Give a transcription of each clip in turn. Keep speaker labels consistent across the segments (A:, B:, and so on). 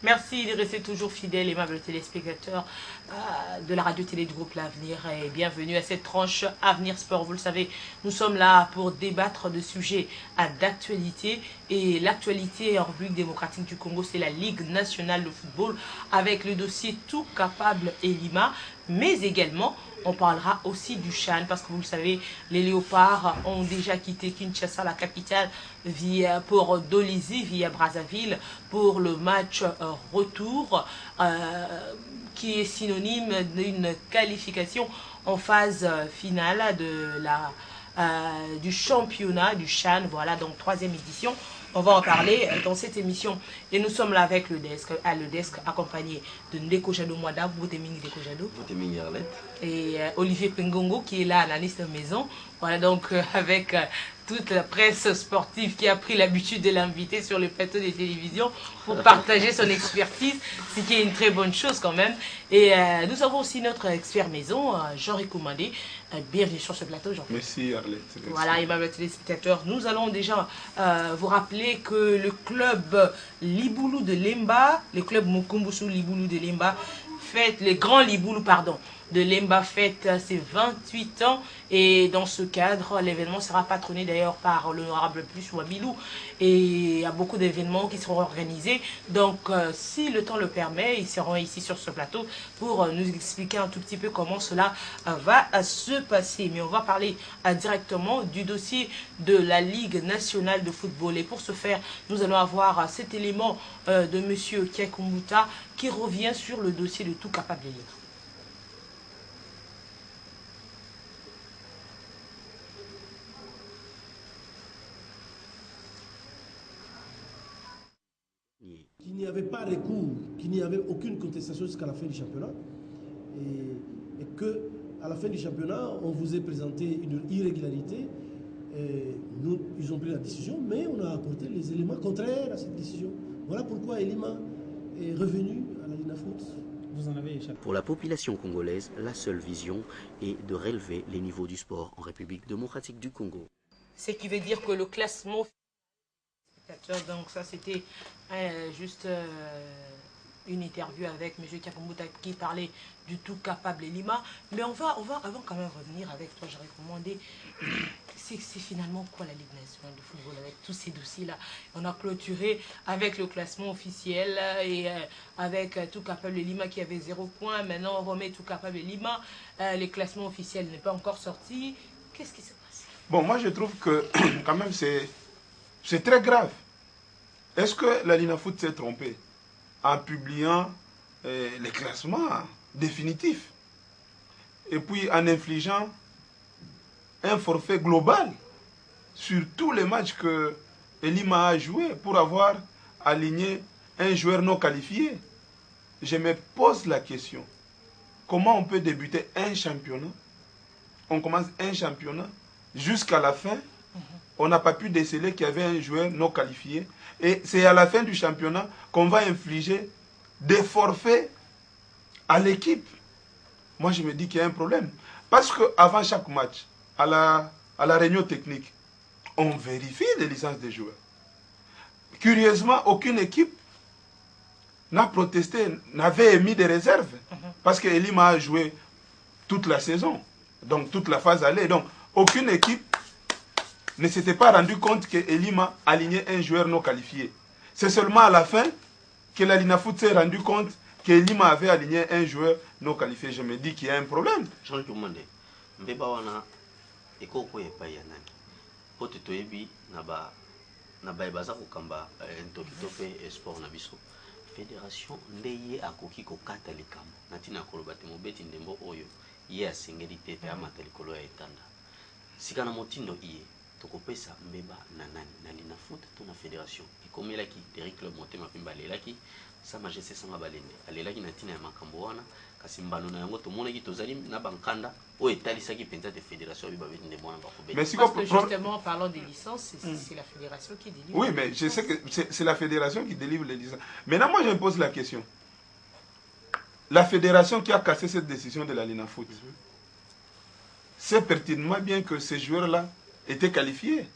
A: Merci de rester toujours fidèles, aimables téléspectateurs de la radio-télé du groupe L'Avenir, et bienvenue à cette tranche Avenir Sport. Vous le savez, nous sommes là pour débattre de sujets d'actualité, et l'actualité en République démocratique du Congo, c'est la Ligue nationale de football avec le dossier Tout Capable et Lima, mais également on parlera aussi du CHAN, parce que vous le savez, les Léopards ont déjà quitté Kinshasa, la capitale, pour Dolisie, via Brazzaville, pour le match retour, qui est synonyme d'une qualification en phase finale de du championnat du CHAN. Voilà, donc 3e édition. On va en parler dans cette émission. Et nous sommes là avec le desk accompagné de Ndeko Jadou Mwada, Bouteming Ndeko Jadou. Et Olivier Pengongo qui est là, analyste de maison. Voilà, donc avec toute la presse sportive qui a pris l'habitude de l'inviter sur le plateau de télévision pour partager son expertise, ce qui est une très bonne chose quand même. Et nous avons aussi notre expert maison, Jean Recommandé. Bienvenue sur ce plateau, Jean.
B: Merci, Arlette.
A: Voilà, aimables téléspectateurs, nous allons déjà vous rappeler que le club Liboulou de Lemba, le club Mukumbusu Liboulou de Lemba, fête, le grand Liboulou, pardon, de Lemba fête ses 28 ans, et dans ce cadre, l'événement sera patronné d'ailleurs par l'honorable Plus Wabilou, et il y a beaucoup d'événements qui seront organisés. Donc, si le temps le permet, ils seront ici sur ce plateau pour nous expliquer un tout petit peu comment cela va se passer. Mais on va parler directement du dossier de la Ligue nationale de football. Et pour ce faire, nous allons avoir cet élément de M. Kiakumbuta qui revient sur le dossier de Tout Capable et Lima.
C: Qu'il n'y avait pas recours, qu'il n'y avait aucune contestation jusqu'à la fin du championnat, et que à la fin du championnat, on vous ait présenté une irrégularité. Ils ont pris la décision, mais on a apporté les éléments contraires à cette décision. Voilà pourquoi Elima est revenu à la Linafoot.
D: Vous en avez échappé.
E: Pour la population congolaise, la seule vision est de relever les niveaux du sport en République démocratique du Congo.
A: Ce qui veut dire que le classement... Donc ça c'était juste une interview avec M. Kiakumbuta qui parlait du Tout Capable et Lima. Mais on va avant quand même revenir avec toi, j'aurais recommandé, c'est finalement quoi la Ligue nationale de football avec tous ces dossiers-là. On a clôturé avec le classement officiel et avec Tout Capable et Lima qui avait 0 points. Maintenant on remet Tout Capable et Lima. Le classement officiel n'est pas encore sorti. Qu'est-ce qui se passe?
B: Bon, moi je trouve que quand même c'est très grave. Est-ce que la Linafoot s'est trompée en publiant les classements définitifs et puis en infligeant un forfait global sur tous les matchs que Elima a joué pour avoir aligné un joueur non qualifié? Je me pose la question. Comment on peut débuter un championnat? On commence un championnat jusqu'à la fin. On n'a pas pu déceler qu'il y avait un joueur non qualifié. Et c'est à la fin du championnat qu'on va infliger des forfaits à l'équipe. Moi, je me dis qu'il y a un problème. Parce qu'avant chaque match, à la réunion technique, on vérifie les licences des joueurs. Curieusement, aucune équipe n'a protesté, n'avait émis des réserves. Parce qu'Elima a joué toute la saison, donc toute la phase allée. Donc, aucune équipe ne s'était pas rendu compte que Elima alignait un joueur non qualifié. C'est seulement à la fin que la Linafoot s'est rendu compte que Elima avait aligné un joueur non qualifié. Je me dis qu'il y a un problème.
E: Jean Toumande, Mbebawana, ekoko epai ya nani po te toyebi na baye baza kokamba ntoki to mpe sport na biso fédération nde ye akoki kokata likambo na ntina ya koloba te mobeti ndembo oyo ye asengeli te pe amata likolo ya etanda sika na motindo iye tokopesa mbeba na nani na Linafoot to na fédération ekomelaki Derrick Club Motema Pembe alelaki sa majesté sanga balende alelaki na ntina ya makambo wana kasi mbano na yango tomonaki tozali na bankanda oyo etalisaki mpenza te fédération oyo babeti ndembo wana bakobeta.
A: Parce que justement, en parlant des licences, c'est la fédération qui délivre.
B: Oui, mais je sais que c'est la fédération qui délivre les licences. Maintenant, moi, je me pose la question. La fédération qui a cassé cette décision de la Linafoot, sait pertinemment bien que ces joueurs-là étaient qualifiés.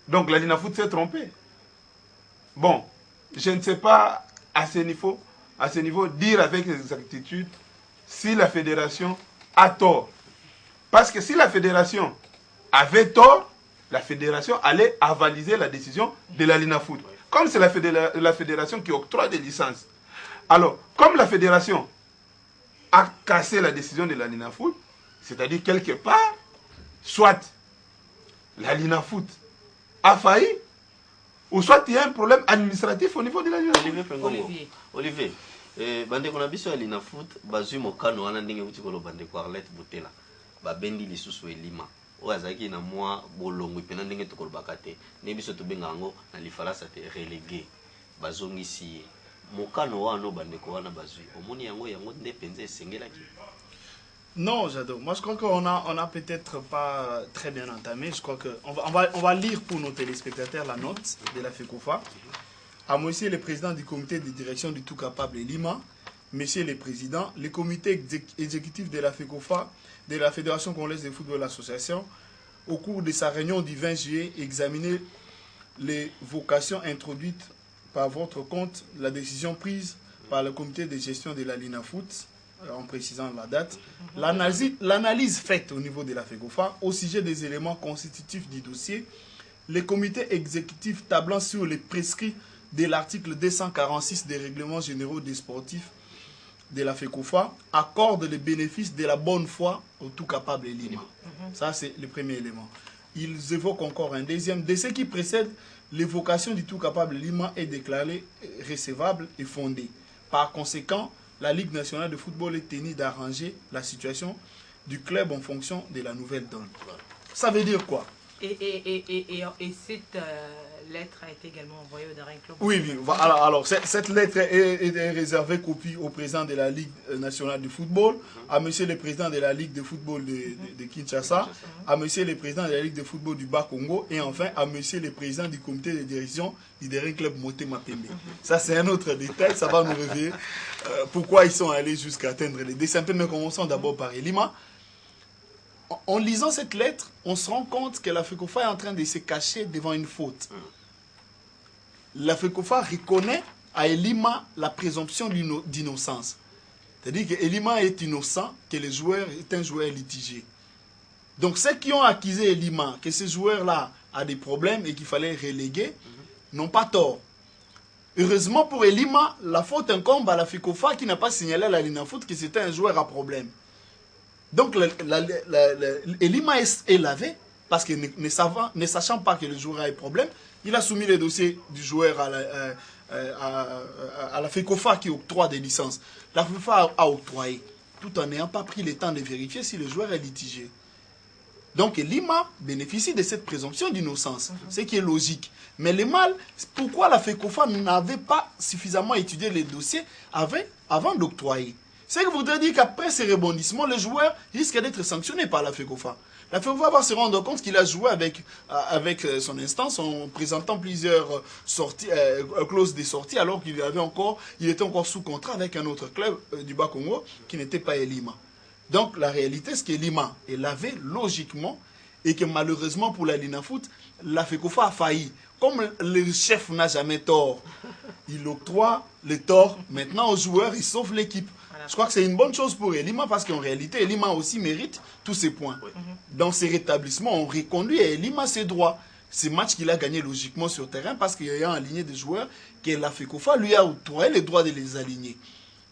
B: Donc, la Linafoot s'est trompée. Bon, je ne sais pas à ce niveau dire avec exactitude si la fédération a tort. Parce que si la fédération avait tort, la fédération allait avaliser la décision de la Linafoot. Comme c'est la fédération qui octroie des licences. Alors, comme la fédération a cassé la décision de la Linafoot, c'est-à-dire quelque part, soit la Linafoot a failli, ou soit il y a un problème administratif au niveau de la Linafoot.
E: Olivier, bandeko na biso ya Linafoot bazui mokano wana ndenge uti kolo bandeko Arlette Butela babendi lisusu elima oyo azalaki na mwa bolongwi pena ndenge tokolobaka te nde biso tobenga yango na lifaransa te relégué bazongisi ye mokano wana bandeko wana bazui omoni yango nde penza esengelaki.
D: Non, j'adore. Moi, je crois qu'on a peut-être pas très bien entamé. Je crois qu'on va lire pour nos téléspectateurs la note de la FECOFA. À monsieur le président du comité de direction du Tout Capable Lima, monsieur le président, le comité exécutif de la FECOFA, de la Fédération Congolaise de Football Association, au cours de sa réunion du 20 juillet, examiner les vocations introduites par votre compte, la décision prise par le comité de gestion de la Linafoot, en précisant la date, l'analyse faite au niveau de la FECOFA au sujet des éléments constitutifs du dossier, le comité exécutif tablant sur les prescrits de l'article 246 des règlements généraux des sportifs de la FECOFA accorde le bénéfice de la bonne foi au Tout Capable Lima. Ça, c'est le premier élément. Ils évoquent encore un deuxième. De ce qui précède, l'évocation du Tout Capable Lima est déclarée recevable et fondée. Par conséquent, la Ligue nationale de football est tenue d'arranger la situation du club en fonction de la nouvelle donne. Ça veut dire quoi?
A: Et cette lettre a été également envoyée au Derrick Club.
D: Oui, oui. Alors cette lettre est réservée copie au président de la Ligue nationale de football, à monsieur le président de la Ligue de football de Kinshasa, à monsieur le président de la Ligue de football du Bas-Congo et enfin à monsieur le président du comité de direction du Derrick Club Motema Pembe. Ça, c'est un autre détail. Ça va nous révéler pourquoi ils sont allés jusqu'à atteindre les décès. Mais commençons d'abord par Elima. En lisant cette lettre, on se rend compte que la FECOFA est en train de se cacher devant une faute. La FECOFA reconnaît à Elima la présomption d'innocence. C'est-à-dire que Elima est innocent, que le joueur est un joueur litigé. Donc ceux qui ont accusé Elima, que ce joueur-là a des problèmes et qu'il fallait reléguer, n'ont pas tort. Heureusement pour Elima, la faute incombe à la FECOFA qui n'a pas signalé à la Linafoot que c'était un joueur à problème. Donc, Elima est lavé parce que ne sachant pas que le joueur a un problème, il a soumis le dossier du joueur à la FECOFA qui octroie des licences. La FECOFA a octroyé, tout en n'ayant pas pris le temps de vérifier si le joueur est litigé. Donc, Elima bénéficie de cette présomption d'innocence, ce qui est logique. Mais le mal, pourquoi la FECOFA n'avait pas suffisamment étudié les dossiers avant d'octroyer? C'est que voudrait dire qu'après ces rebondissements, le joueur risque d'être sanctionné par la FECOFA. La FECOFA va se rendre compte qu'il a joué avec son instance en présentant plusieurs clauses de sortie alors qu'il était encore sous contrat avec un autre club du Bas-Congo qui n'était pas Elima. Donc la réalité, c'est qu'Elima est lavé logiquement et que malheureusement pour la Linafoot, la FECOFA a failli. Comme le chef n'a jamais tort, il octroie le tort maintenant aux joueurs, il sauve l'équipe. Je crois que c'est une bonne chose pour Elima parce qu'en réalité, Elima aussi mérite tous ses points. Dans ces rétablissements, on reconduit à Elima ses droits. Ces matchs qu'il a gagnés logiquement sur terrain parce qu'il y a aligné des joueurs que la FECOFA lui a octroyé le droit de les aligner.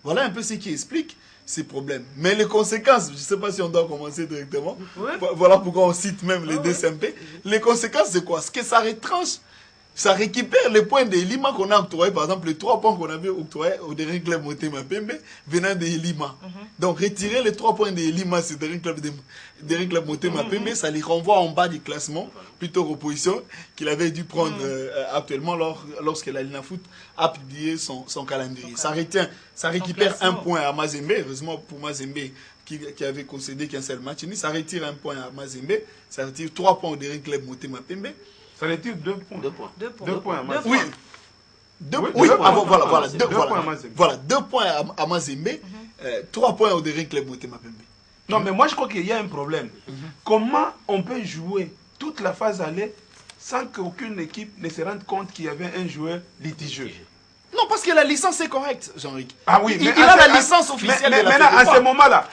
D: Voilà un peu ce qui explique ces problèmes. Mais les conséquences, je ne sais pas si on doit commencer directement.
A: Oui.
D: Voilà pourquoi on cite même les DCMP. Les conséquences, c'est quoi? Ce que ça retranche, ça récupère les points de Lima qu'on a octroyés, par exemple, les 3 points qu'on avait octroyés au dernier club Motema Pembe venant de Lima. Donc, retirer les 3 points de Lima sur le dernier club Motema Pembe, ça les renvoie en bas du classement, plutôt qu'opposition, qu'il avait dû prendre actuellement lorsque la Lina Foot a publié son calendrier. Ça récupère un point à Mazembe, heureusement pour Mazembe, qui avait concédé qu'un seul match. Ça retire un point à Mazembe, ça retire 3 points au dernier club Motema Pembe.
B: Ça retire 2 points.
E: 2 points.
D: Oui. Voilà, 2 points à Mazembe, 3 points au dernier club Motema Pembe.
B: Non, mais moi je crois qu'il y a un problème. Comment on peut jouer toute la phase aller sans qu'aucune équipe ne se rende compte qu'il y avait un joueur litigieux?
D: Non, parce que la licence est correcte, Jean-Ric.
B: Ah oui,
D: il a la licence officielle de la
B: maintenant,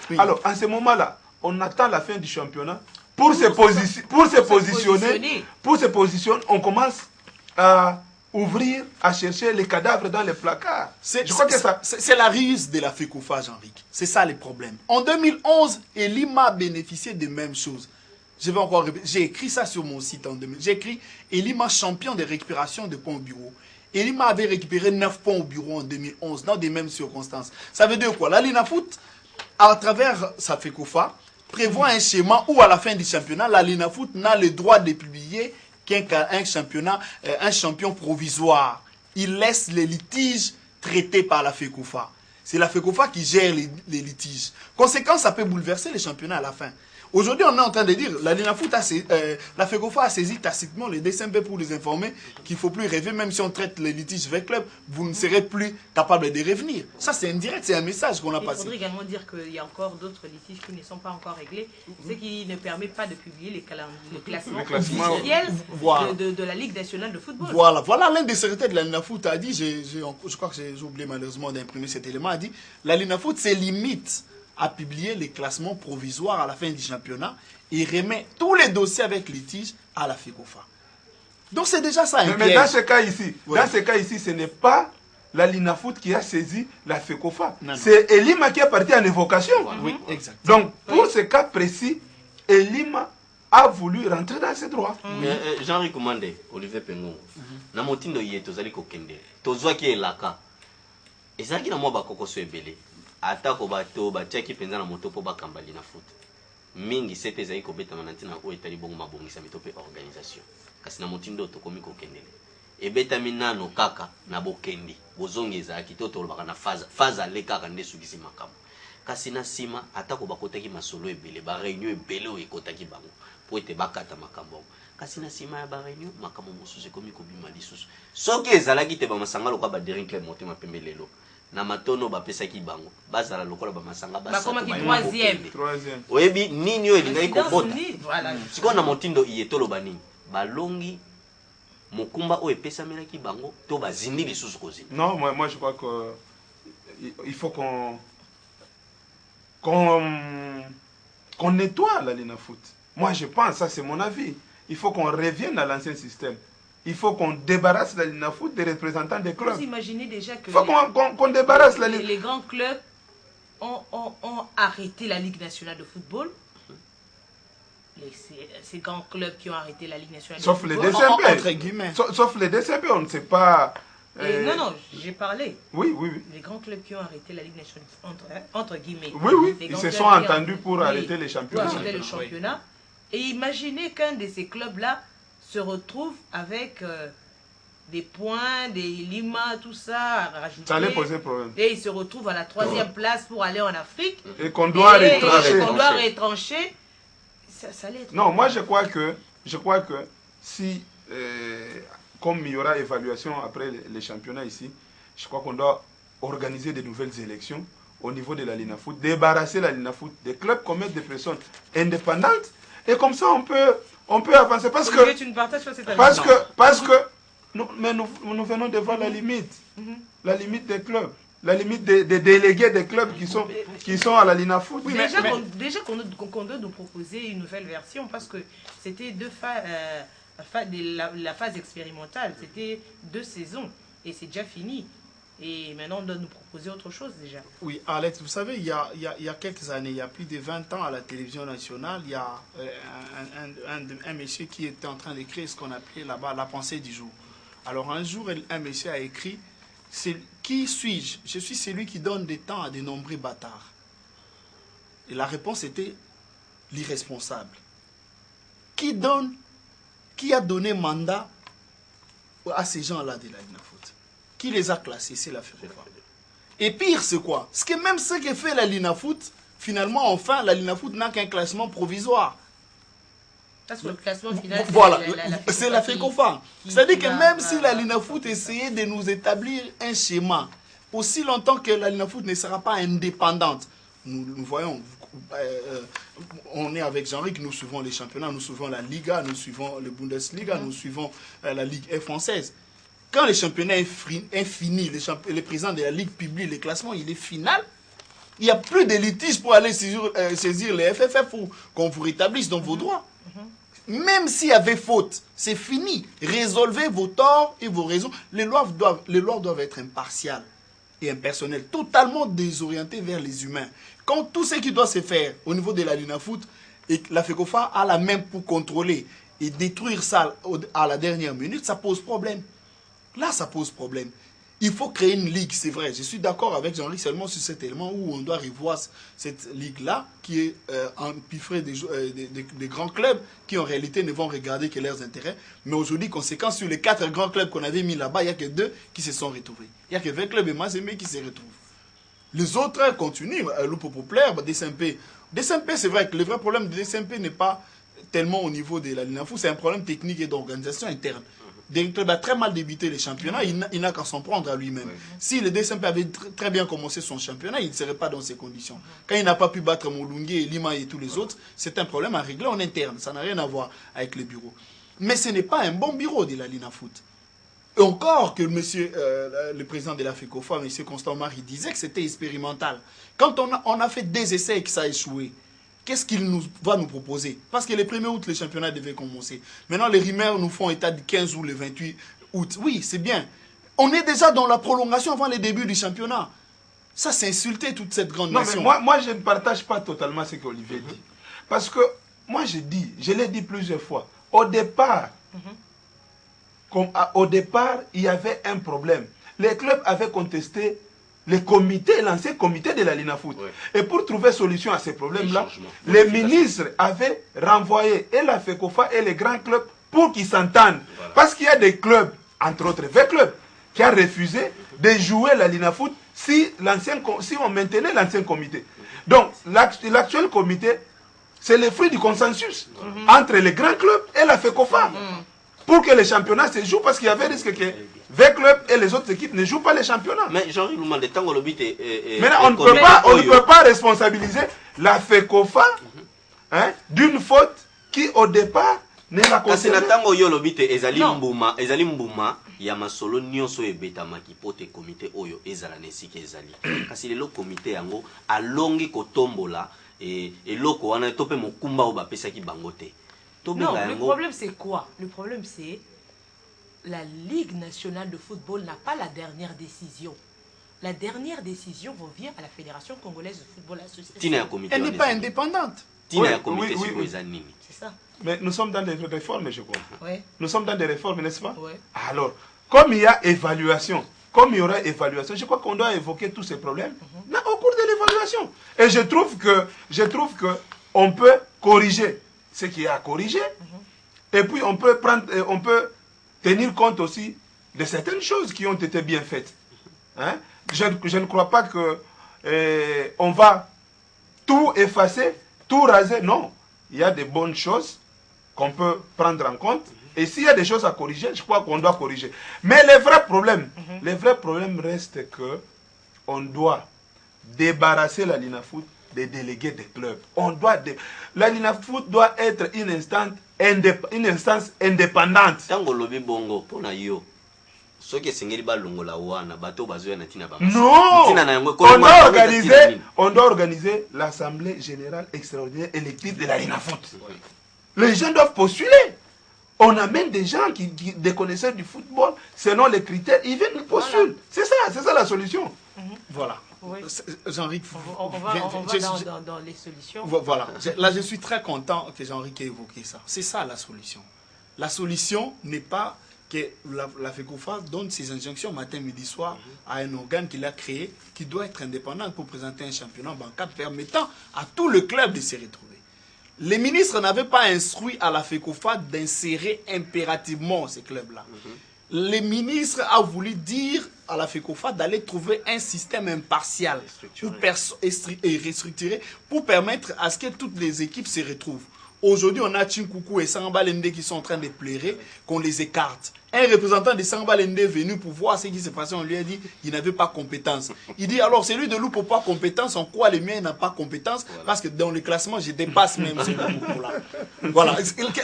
D: FECOFA.
B: en ce moment-là, on attend la fin du championnat. Pour se positionner, on commence à ouvrir, à chercher les cadavres dans les placards.
D: C'est la ruse de la FECOFA, Jean-Ric. C'est ça le problème. En 2011, Elima bénéficiait des mêmes choses. Je vais encore répéter. J'ai écrit ça sur mon site en 2000. J'ai écrit Elima champion de récupération de points au bureau. Elima avait récupéré 9 points au bureau en 2011, dans des mêmes circonstances. Ça veut dire quoi? La Lina Foot, à travers sa FECOFA, prévoit un schéma où à la fin du championnat, la Lina Foot n'a le droit de publier qu'un champion provisoire. Il laisse les litiges traités par la FECOFA. C'est la FECOFA qui gère les litiges. Conséquence, ça peut bouleverser les championnats à la fin. Aujourd'hui, on est en train de dire, la FECOFA a saisi tacitement les DCMP pour les informer qu'il ne faut plus rêver, même si on traite les litiges avec club, vous ne serez plus capable de revenir. Ça, c'est indirect, c'est un message qu'on a passé.
A: Il faudrait également dire qu'il y a encore d'autres litiges qui ne sont pas encore réglés, ce qui ne permet pas de publier le classement officiel de la Ligue nationale de football.
D: Voilà l'un des secrétaires de la Lina Foot a dit, je crois que j'ai oublié malheureusement d'imprimer cet élément, a dit, la Lina Foot, c'est limite à publier les classements provisoires à la fin du championnat et remet tous les dossiers avec litige à la FECOFA. Donc c'est déjà ça.
B: Mais dans ce cas ici, ce n'est pas la Lina Foot qui a saisi la FECOFA. C'est Elima qui est parti en évocation.
D: Oui, exact.
B: Donc pour ce cas précis, Elima a voulu rentrer dans ses droits.
E: Jean-Ric Commandé, Olivier Pengongo, na motindo ye tozali kokende. Tozwaki elaka. Ezalaki na mwa bakoko so ebele. Atako bato batiaki penza na moto po bakamba Lina Foot. Mingi sete ezali kobetama na ntina oyo etali bongo mabongisa mito pe organisation. Kasi na motindo tokomi kokendele. Ebetami nano kaka na bokendi. Bozongi ezalaki to tolobaka na faza le kaka nde sukisi makambo. Kasi na sima atako bakotaki masolo ebele, ba réunion ebele oyo ekotaki bango po ete bakata makambo. Kasi na sima ya ba réunion makambo mosusu ekomi kobima lisusu. Soki ezalaki te ba masanga loka ba Derrick Club Motema Pembe lelo. Na matono bapesaki bango bazala lokola ba masanga
A: bakomaki troisième.
E: Oyebi nini oyo elingai kobota sikoyo na motindo iyetoloba nini balongi mokumba oyo epesamelaki bango to bazindi lisusu kozindi.
B: Non, moi je crois que il faut qu'on nettoie la Lina Foot. Moi je pense, ça c'est mon avis, il faut qu'on revienne à l'ancien système. Il faut qu'on débarrasse la Lina Foot des représentants des clubs.
A: Vous imaginez déjà que
B: il faut qu'on débarrasse la Lina.
A: Les grands clubs ont arrêté la Ligue nationale de football. Ces grands clubs qui ont arrêté la Ligue nationale de football.
B: Sauf les DCMP. Sauf les DCMP, on ne sait pas...
A: Non, j'ai parlé.
B: Oui.
A: Les grands clubs qui ont arrêté la Ligue nationale, entre guillemets.
B: Oui, ils se sont entendus pour arrêter les championnats.
A: Pour arrêter le championnat. Et imaginez qu'un de ces clubs-là se retrouve avec des points, des Lima, tout ça à rajouter.
B: Ça allait poser problème.
A: Et il se retrouve à la 3e place pour aller en Afrique.
B: Et qu'on doit
A: retrancher. Ça allait être...
B: Non, moi je crois que si, comme il y aura évaluation après les championnats ici, je crois qu'on doit organiser de nouvelles élections au niveau de la Lina Foot, débarrasser la Lina Foot des clubs qu'on mette des personnes indépendantes. Et comme ça, on peut avancer. Parce que nous venons de voir la limite. La limite des clubs. La limite des délégués des clubs qui sont à la Lina Foot.
A: Oui, déjà qu'on doit nous proposer une nouvelle version, parce que c'était la phase expérimentale. C'était 2 saisons. Et c'est déjà fini. Et maintenant, on doit nous proposer autre chose déjà.
D: Oui, Alex, vous savez, il y a quelques années, il y a plus de 20 ans, à la télévision nationale, il y a un monsieur qui était en train d'écrire ce qu'on appelait là-bas la pensée du jour. Alors un jour, un monsieur a écrit, qui suis-je? Je suis celui qui donne des temps à des nombreux bâtards. Et la réponse était l'irresponsable. Qui a donné mandat à ces gens-là de la Linafoot? Qui les a classés? C'est la FECOFA. Et pire, c'est quoi? Même ce que fait la Linafoot, finalement, enfin, la Linafoot n'a qu'un classement provisoire.
A: Parce que le classement final,
D: voilà, c'est la FECOFA. C'est-à-dire que même si la Linafoot essayait de nous établir un schéma, aussi longtemps que la Linafoot ne sera pas indépendante, nous voyons, on est avec Jean-Ric, nous suivons les championnats, nous suivons la Liga, nous suivons le Bundesliga, nous suivons la Ligue F française. Quand le championnat est fini, le président de la Ligue publie le classement, il est final. Il n'y a plus de litige pour aller saisir les FFF pour qu'on vous rétablisse dans vos droits. Même s'il y avait faute, c'est fini. Résolvez vos torts et vos raisons. Les lois doivent être impartiales et impersonnelles, totalement désorientées vers les humains. Quand tout ce qui doit se faire au niveau de la Linafoot, et la FECOFA a la main pour contrôler et détruire ça à la dernière minute, ça pose problème. Là, ça pose problème. Il faut créer une ligue, c'est vrai. Je suis d'accord avec Jean-Ric seulement sur cet élément où on doit revoir cette ligue-là qui est empiffrée des grands clubs qui en réalité ne vont regarder que leurs intérêts. Mais aujourd'hui, conséquence, sur les 4 grands clubs qu'on avait mis là-bas, il n'y a que 2 qui se sont retrouvés. Il n'y a que 20 clubs et Mazembe qui se retrouvent. Les autres continuent. Lupo Populaire, DSMP. DSMP, c'est vrai que le vrai problème de DSMP n'est pas tellement au niveau de la Linafoot, c'est un problème technique et d'organisation interne. Des clubs a très mal débuté les championnats, il n'a qu'à s'en prendre à lui-même. Si le DSMP avait très bien commencé son championnat, il ne serait pas dans ces conditions. Quand il n'a pas pu battre Moulungue, Lima et tous les autres, c'est un problème à régler en interne. Ça n'a rien à voir avec les bureaux. Mais ce n'est pas un bon bureau de la Linafoot. Et encore que le président de la FECOFA, M. Constant Marie, disait que c'était expérimental. Quand on a fait des essais et que ça a échoué, qu'est-ce qu'il va nous proposer? Parce que le 1er août, le championnat devait commencer. Maintenant, les rumeurs nous font état du 15 ou le 28 août. Oui, c'est bien. On est déjà dans la prolongation avant le début du championnat. Ça, c'est insulter toute cette grande nation.
B: Mais moi, je ne partage pas totalement ce qu'Olivier dit. Parce que moi, je l'ai dit plusieurs fois. Au départ, il y avait un problème. Les clubs avaient contesté l'ancien comité de la Linafoot. Ouais. Et pour trouver solution à ces problèmes-là, les ministres avaient renvoyé et la FECOFA et les grands clubs pour qu'ils s'entendent. Voilà. Parce qu'il y a des clubs, entre autres 20 clubs, qui ont refusé de jouer la Linafoot si on maintenait l'ancien comité. Donc, l'actuel comité, c'est le fruit du consensus entre les grands clubs et la FECOFA. Pour que les championnats se jouent, parce qu'il y avait risque que 20 clubs et les autres équipes ne jouent pas les championnats.
E: Mais Jean-Ric Loumande, tant que
B: maintenant, on ne peut pas responsabiliser la FECOFA d'une faute qui, au départ, n'est pas
E: concernée. Parce que tant que lobite ezali mbuma ya masolo nyonso ebetama ki pote comité oyo ezala nesike ezali. Kasi lelo comité yango alongi kotombola et loko wana tope mokumba oba pesa ki bangote.
A: Non, le problème c'est quoi? Le problème c'est la Ligue nationale de football n'a pas la dernière décision. La dernière décision revient à la Fédération congolaise de football associative.
D: Elle n'est pas indépendante.
B: Oui. C'est ça. Mais nous sommes dans des réformes, je crois.
A: Oui.
B: Nous sommes dans des réformes, n'est-ce pas?
A: Oui.
B: Alors, comme il y a évaluation, comme il y aura évaluation, je crois qu'on doit évoquer tous ces problèmes au cours de l'évaluation. Et je trouve que on peut corriger ce qui est à corriger, et puis on peut tenir compte aussi de certaines choses qui ont été bien faites. Je ne crois pas que on va tout effacer, tout raser. Non, il y a des bonnes choses qu'on peut prendre en compte, et s'il y a des choses à corriger, je crois qu'on doit corriger. Mais les vrais problèmes restent que on doit débarrasser la Linafoot des délégués des clubs. La Linafoot doit être une instance indépendante.
E: Tango lobi bongo pona yo. Soki singeli ba longola wana bato bazoya na tina banga.
B: Non. On doit organiser l'assemblée générale extraordinaire élective de la Linafoot. Les gens doivent postuler. On amène des gens des connaisseurs du football, selon les critères, ils viennent, ils postulent. Voilà. C'est ça la solution.
D: Voilà.
A: Oui.
D: Jean-Ric,
A: on va dans les solutions.
D: Voilà. Là, je suis très content que Jean-Ric ait évoqué ça. C'est ça la solution. La solution n'est pas que la FECOFA donne ses injonctions matin, midi, soir à un organe qu'il a créé, qui doit être indépendant pour présenter un championnat bancal permettant à tout le club de se retrouver. Les ministres n'avaient pas instruit à la FECOFA d'insérer impérativement ces clubs-là. Les ministres ont voulu dire à la FECOFA d'aller trouver un système impartial et restructuré pour permettre à ce que toutes les équipes se retrouvent. Aujourd'hui, on a Chinkoukou et Samba Lende qui sont en train de pleurer qu'on les écarte. Un représentant de Samba Lende est venu pour voir ce qui s'est passé. On lui a dit qu'il n'avait pas compétence. Il dit alors, celui de Loupo pas compétence, en quoi les miens n'ont pas compétence? Parce que dans le classement, je dépasse même ce Loupo-là. Voilà.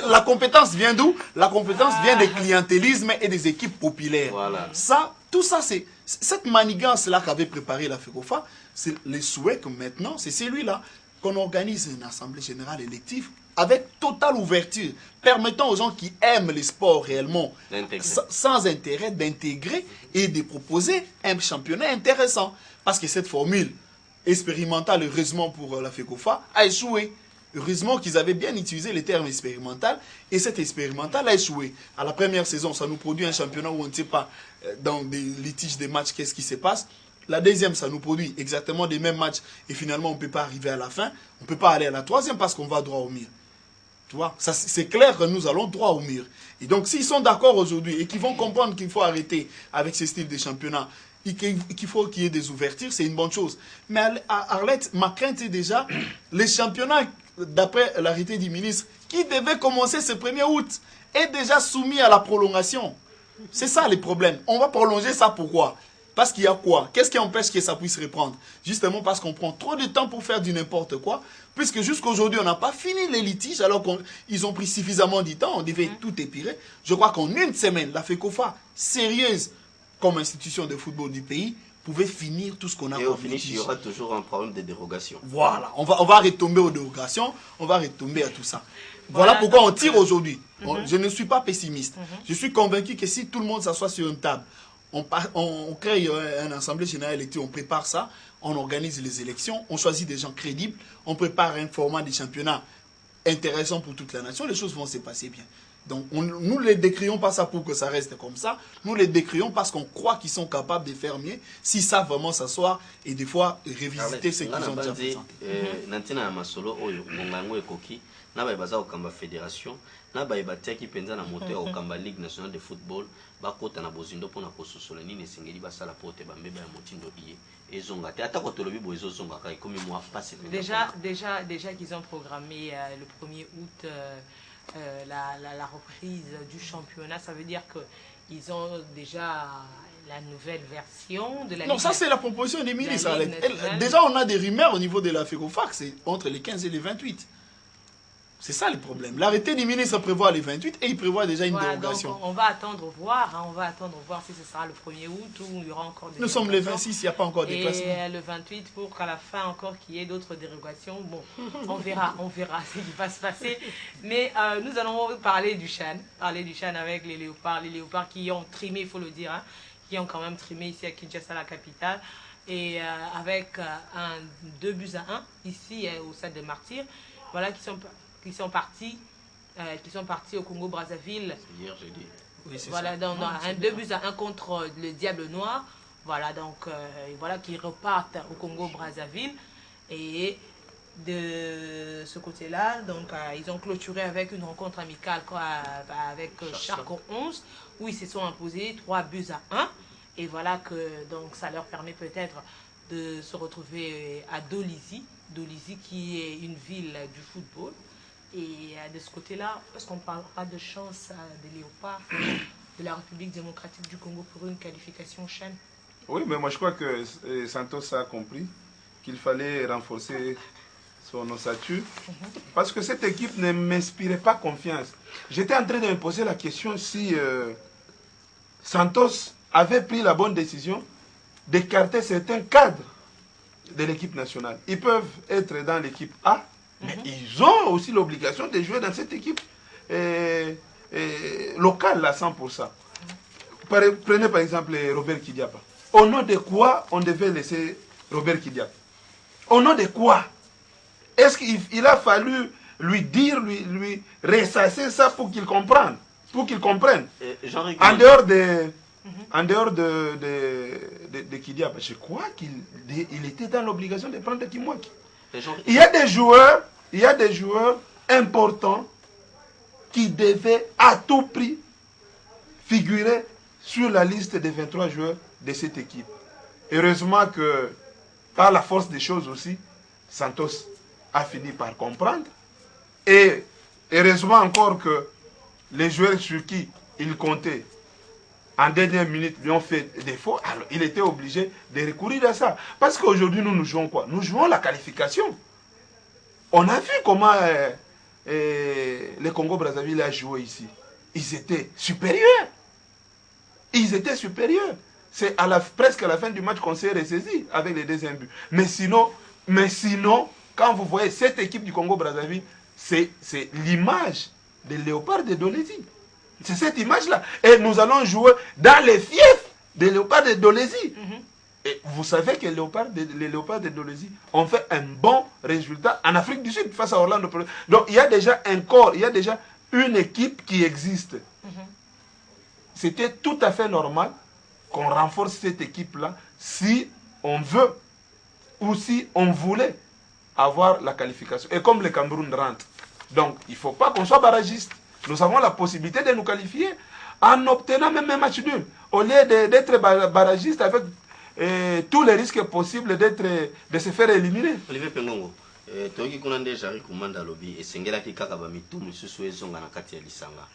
D: La compétence vient d'où? La compétence vient des clientélismes et des équipes populaires.
E: Voilà.
D: Ça, tout ça, c'est cette manigance-là qu'avait préparé la FECOFA. C'est le souhait que maintenant, c'est celui-là qu'on organise une assemblée générale élective avec totale ouverture, permettant aux gens qui aiment les sports réellement, sans intérêt, d'intégrer et de proposer un championnat intéressant. Parce que cette formule expérimentale, heureusement pour la FECOFA, a échoué. Heureusement qu'ils avaient bien utilisé les termes expérimental, et cet expérimental a échoué. À la première saison, ça nous produit un championnat où on ne sait pas, dans des litiges des matchs, qu'est-ce qui se passe. La deuxième, ça nous produit exactement des mêmes matchs, et finalement, on ne peut pas arriver à la fin. On ne peut pas aller à la troisième parce qu'on va droit au mur. Tu vois, c'est clair que nous allons droit au mur. Et donc, s'ils sont d'accord aujourd'hui et qu'ils vont comprendre qu'il faut arrêter avec ce style de championnat, et qu'il faut qu'il y ait des ouvertures, c'est une bonne chose. Mais Arlette, ma crainte est déjà les championnats, d'après l'arrêté du ministre, qui devait commencer ce 1er août, est déjà soumis à la prolongation. C'est ça les problèmes. On va prolonger ça pourquoi? Parce qu'il y a quoi? Qu'est-ce qui empêche que ça puisse reprendre? Justement parce qu'on prend trop de temps pour faire du n'importe quoi, puisque jusqu'aujourd'hui, on n'a pas fini les litiges, alors qu'ils ont pris suffisamment de temps, on devait tout épirer. Je crois qu'en une semaine, la FECOFA, sérieuse comme institution de football du pays, pouvait finir tout ce qu'on a.
E: Et au finish, il y aura toujours un problème de dérogation.
D: Voilà, on va retomber aux dérogations, on va retomber à tout ça. Voilà pourquoi on tire aujourd'hui. Je ne suis pas pessimiste. Je suis convaincu que si tout le monde s'assoit sur une table, on crée une assemblée générale élective, on prépare ça, on organise les élections, on choisit des gens crédibles, on prépare un format de championnat intéressant pour toute la nation, les choses vont se passer bien. Donc nous ne les décrions pas ça pour que ça reste comme ça, nous les décrions parce qu'on croit qu'ils sont capables de faire mieux, si ça vraiment s'asseoir et des fois révisiter ce qu'ils ont déjà présenté.
E: na baza okamba fédération na batiaki penza na moto okamba ligue nationale de football bakota na bozindo pona kososola nini esengeli basala pote bambeba ya motindo iye ezonga te ata kotolobi bo ezozonga kai comme moi passé
A: déjà qu'ils ont programmé le 1er août la reprise du championnat, ça veut dire que ils ont déjà la nouvelle version de la
D: Non, ça c'est la proposition des ministres. Déjà on a des rumeurs au niveau de la FECOFA, c'est entre les 15 et les 28. C'est ça le problème. L'arrêté du ministre prévoit les 28 et il prévoit déjà une dérogation.
A: Donc on va attendre voir, hein, on va attendre voir si ce sera le 1er août ou il y aura encore des
D: Nous sommes le 26, il n'y a pas encore de déplacement.
A: Et le 28 pour qu'à la fin encore qu'il y ait d'autres dérogations. Bon, on verra ce qui va se passer. Mais nous allons parler du CHAN avec les léopards qui ont trimé, il faut le dire, hein, qui ont quand même trimé ici à Kinshasa, la capitale. Et avec 2-1 ici au stade de Martyrs, voilà qui sont partis au Congo-Brazzaville.
E: Hier, j'ai dit.
A: Oui, voilà, dans un 2-1 contre le Diable Noir. Voilà, donc, voilà, qui repartent au Congo-Brazzaville. Et de ce côté-là, donc, ils ont clôturé avec une rencontre amicale avec Charcot 11, où ils se sont imposés 3-1. Et voilà que donc, ça leur permet peut-être de se retrouver à Dolisie qui est une ville du football. Et de ce côté-là, est-ce qu'on ne parle pas de chance des léopards de la République démocratique du Congo pour une qualification chaîne?
B: Oui, mais moi je crois que Santos a compris qu'il fallait renforcer son ossature. Parce que cette équipe ne m'inspirait pas confiance. J'étais en train de me poser la question si Santos avait pris la bonne décision d'écarter certains cadres de l'équipe nationale. Ils peuvent être dans l'équipe A, mais ils ont aussi l'obligation de jouer dans cette équipe local à 100%. Prenez par exemple Robert Kidiapa. Au nom de quoi on devait laisser Robert Kidiapa? Au nom de quoi? Est-ce qu'il a fallu lui dire, lui ressasser ça pour qu'il comprenne? En dehors de Kidiapa, je crois qu'il était dans l'obligation de prendre Kimwaki. Il y a des joueurs importants qui devaient à tout prix figurer sur la liste des 23 joueurs de cette équipe. Heureusement que, par la force des choses aussi, Santos a fini par comprendre. Et heureusement encore que les joueurs sur qui il comptait en dernière minute lui ont fait défaut. Alors il était obligé de recourir à ça. Parce qu'aujourd'hui, nous jouons quoi? Nous jouons la qualification. On a vu comment le Congo-Brazzaville a joué ici. Ils étaient supérieurs. C'est presque à la fin du match qu'on s'est ressaisi avec les deuxièmes buts. Mais sinon, quand vous voyez cette équipe du Congo-Brazzaville, c'est l'image de Léopard de Dolézy. C'est cette image-là. Et nous allons jouer dans les fiefs de Léopard de Dolézy. Et vous savez que les Léopards de Dolézy ont fait un bon résultat en Afrique du Sud face à Orlando. Donc il y a déjà un corps, il y a déjà une équipe qui existe. C'était tout à fait normal qu'on renforce cette équipe-là si on veut ou si on voulait avoir la qualification. Et comme le Cameroun rentre. Donc il ne faut pas qu'on soit barragiste. Nous avons la possibilité de nous qualifier en obtenant même un match nul. Au lieu d'être barragiste avec tous les risques possibles de se faire éliminer.
E: Olivier Pengongo, toki kuna nde jari kumanda lobi esengelaki kaka ba mitu mususu ezonga na kati ya lisanga.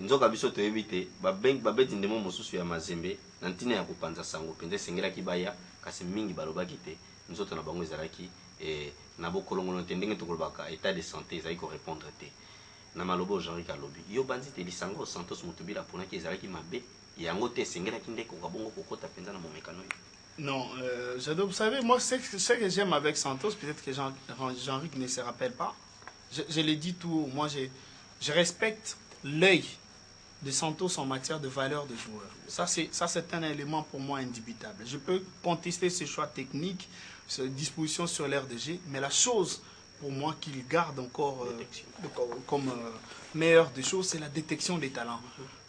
E: Nzoka biso toyebi te babeti ndemo mususu ya Mazembe na ntina ya kopanza sango penza esengelaki baya kasi mingi balobaki te nzoto na bango ezalaki na bokolongono te ndenge tokolobaka état de santé ezali ko répondre te. Na malobo Jean-Ric Alobi yo banzi te lisango Santos Mutubila ponaki ezalaki mabe yango te esengelaki nde kokabongo kokota penza na momekano.
D: Non, Jado, vous savez, moi, ce que j'aime avec Santos, peut-être que Jean-Ric ne se rappelle pas, je l'ai dit tout, moi, je respecte l'œil de Santos en matière de valeur de joueur. Ça, c'est un élément pour moi indubitable. Je peux contester ses choix techniques, ses dispositions sur l'aire de jeu, mais la chose, pour moi, qu'il garde encore comme meilleure des choses, c'est la détection des talents.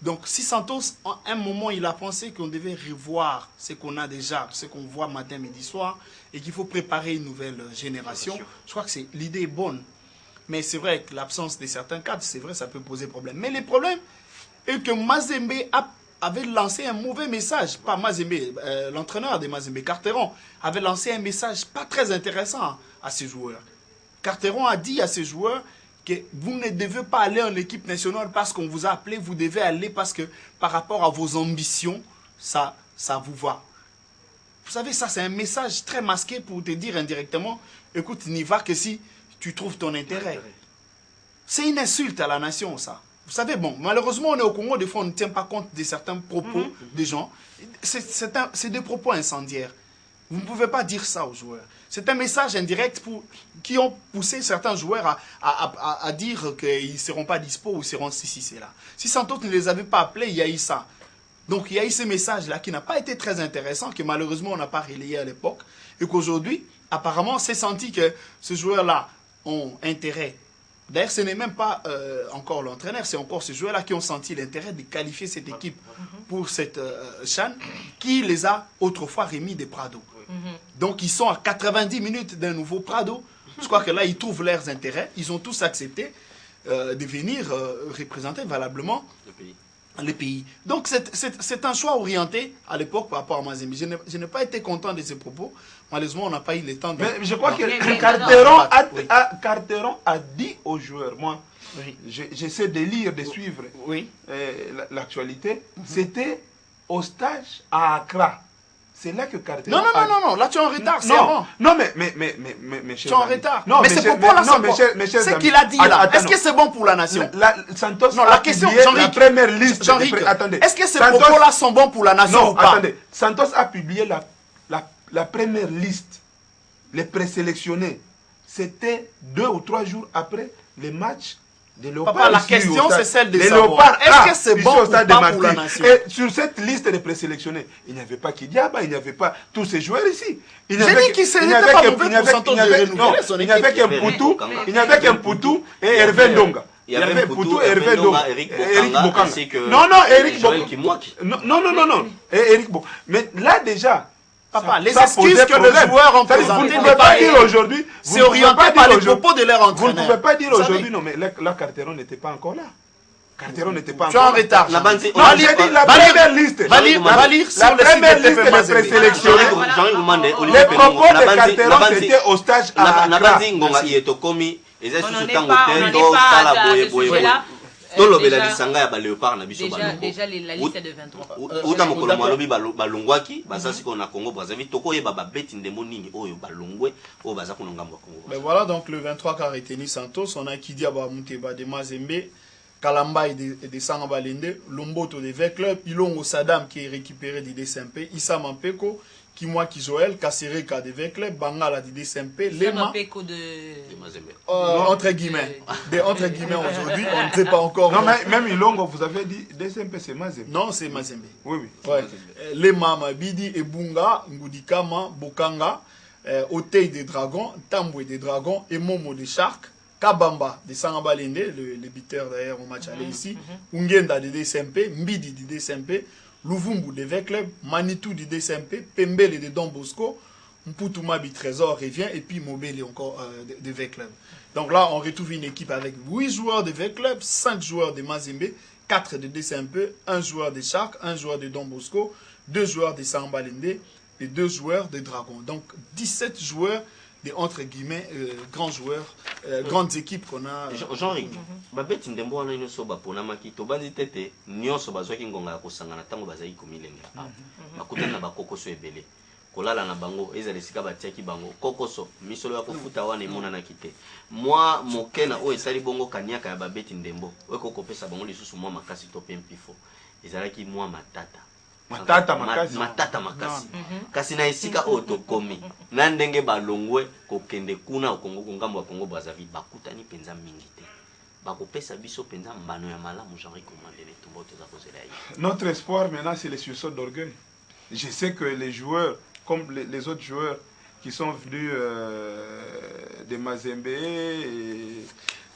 D: Donc, si Santos, à un moment, il a pensé qu'on devait revoir ce qu'on a déjà, ce qu'on voit matin, midi, soir, et qu'il faut préparer une nouvelle génération, je crois que l'idée est bonne. Mais c'est vrai que l'absence de certains cadres, c'est vrai, ça peut poser problème. Mais le problème est que Mazembe avait lancé un mauvais message. Pas Mazembe, l'entraîneur de Mazembe, Carteron, avait lancé un message pas très intéressant à ses joueurs. Carteron a dit à ses joueurs que vous ne devez pas aller en équipe nationale parce qu'on vous a appelé, vous devez aller parce que par rapport à vos ambitions, ça vous va. Vous savez, ça c'est un message très masqué pour te dire indirectement, écoute, n'y va que si tu trouves ton intérêt. C'est une insulte à la nation, ça. Vous savez, bon, malheureusement, on est au Congo, des fois on ne tient pas compte de certains propos des gens. C'est des propos incendiaires. Vous ne pouvez pas dire ça aux joueurs. C'est un message indirect qui ont poussé certains joueurs à dire qu'ils ne seront pas dispo ou seront ci, là. Si Santos ne les avait pas appelés, il y a eu ça. Donc il y a eu ce message-là qui n'a pas été très intéressant, que malheureusement on n'a pas relayé à l'époque. Et qu'aujourd'hui, apparemment, c'est senti que ces joueurs-là ont intérêt. D'ailleurs, ce n'est même pas encore l'entraîneur, c'est encore ces joueurs-là qui ont senti l'intérêt de qualifier cette équipe pour cette CHAN qui les a autrefois remis des Prado. Donc ils sont à 90 minutes d'un nouveau Prado. Je crois que là, ils trouvent leurs intérêts. Ils ont tous accepté de venir représenter valablement le pays. Donc c'est un choix orienté à l'époque par rapport à Mazembe. Je n'ai pas été content de ces propos. Malheureusement, on n'a pas eu le temps de...
B: Mais je crois que Carteron a dit aux joueurs, moi, j'essaie de lire, de suivre l'actualité, c'était au stage à Accra. C'est là que Carteron...
D: Non, là tu es en retard, c'est bon.
B: Non, mais
D: tu es en retard. Non, mais ces propos-là, c'est qu'il a dit là. Est-ce que c'est bon pour la nation?
B: Santos
D: non, la question,
B: la première liste.
D: Attendez. Est-ce que ces propos-là sont bons pour la nation ou pas?
B: Attendez. Santos a publié la première liste, les présélectionnés. C'était 2 ou 3 jours après les matchs Des léopards.
D: Papa, la
B: ici,
D: question,
B: au stade.
D: c'est celle de
B: Les
D: savoir.
B: léopards,
D: Est-ce que c'est
B: ici,
D: bon
B: au
D: ou
B: stade
D: pas
B: de
D: pour la
B: Martyrs.
D: nation?
B: Et sur cette liste de présélectionnés, il n'y avait pas Kidiaba, il n'y avait pas tous ces joueurs ici.
D: J'ai dit que ce n'était pas mauvais pourcentage de renouveler son
B: il n'y avait
D: équipe.
B: qu'un Poutou, il n'y avait qu'un Poutou et Hervé Ndonga.
E: Il y avait Poutou, Hervé Ndonga, Eric Bokanga, ainsi que
B: non, Eric
E: Joël
B: Bokanga.
E: Kimwaki.
B: Non. Et Eric Bokanga. Mais là déjà,
D: Papa, les
B: ça
D: excuses
B: posait
D: que les
B: problème.
D: joueurs ont
B: C'est-à-dire,
D: présentées
B: vous ne
D: n'est
B: pouvez
D: pas
B: pas dire aujourd'hui,
D: c'est orienté par les propos de leur
B: vous ne
D: entraîneur.
B: pouvez pas dire
D: Vous savez.
B: aujourd'hui, non mais là Carteron n'était pas encore là. Carteron n'était pas
D: Tu es en
B: encore là.
D: retard.
E: La bande,
B: Non, j'ai dit la première liste.
D: Va lire sur
B: La
D: le site
B: première
D: de
B: liste
D: TP
B: des
D: Mazembe.
B: présélectionnés.
E: Jean-Yves Goumande,
B: Les
E: Olivier
B: propos
E: Pelongo,
B: de Carteron c'était au stage à Accra.
E: Nabanzi Ngonga Ietokomi, et c'est
A: On n'en
E: sous
A: est
E: tango
A: pas
E: tendo, tala boye boye. Tolobela lisanga ya ba léopard na biso balongo.
A: Déjà, la liste est de 23.
E: Uta mokolo malobi balongwaki, baza siko na Congo Brazzaville, toko yeba ba beti ndemo nini oyo balongwe, oyo baza kuna ngambo ya Congo.
D: Mais voilà, donc le 23 qu'a retenu Santos, on a Kidiaba Mouteba de Mazembe, Kalamba de Sangabalende, Lomboto de V-Club, Ilongo Saddam qui est récupéré du DSMP, Issa Mampeko, Kimwaki Joël, Kassereka de V-Club, Bangala du DSMP, Lema, entre guillemets. Entre guillemets aujourd'hui, on ne sait pas encore.
B: Non, mais même Ilongo, vous avez dit DSMP c'est Mazembe.
D: Non, c'est Mazembe.
B: Oui.
D: Ouais. Lema, Mabidi, Ebunga, Ngudikama, Bokanga, Otei des Dragons, Tamboué des Dragons, et Momo des Sharks, Kabamba de Sangabalende, le buteur d'ailleurs au match aller ici, Ungenda de DSMP, Mbidi de DSMP, Louvumbu de V-Club, Manitou de DSMP, Pembele de Don Bosco, Mputumabi Trésor revient, et puis Mobele encore de V-Club. Donc là, on retrouve une équipe avec 8 joueurs de V-Club, 5 joueurs de Mazembe, 4 de DSMP, 1 joueur de Shark, 1 joueur de Don Bosco, 2 joueurs de Sangabalende et 2 joueurs de Dragon. Donc 17 joueurs des entre guillemets grands joueurs, grandes équipes qu'on a.
E: Jean-Ric, babeti ndembo wana nyonso baponamaki tobanzi tete nyonso bazwaki ngonga ya kosangana ntango bazali komilenge bakutani na bakokoso ebele kolala na bango ezala esika batiaki bango kokoso misolo ya kofuta wana emonanaki te mwa moke na oyo esali bongo kaniaka ya babeti ndembo oyo kokopesa bango lisusu mwa makasi to mpe mpifo ezalaki mwa matata makasi kasi na esika oyo tokomi na ndenge balongwe kokende kuna okongo ngambo ya Congo Brazzaville bakutani penza mingi te bakopesa biso penza mbano ya malamu Jean-Ric Komandele tumbo toza kozela yi.
B: Notre espoir maintenant c'est les sursauts d'orgueil. Je sais que les joueurs comme les autres joueurs qui sont venus de Mazembe et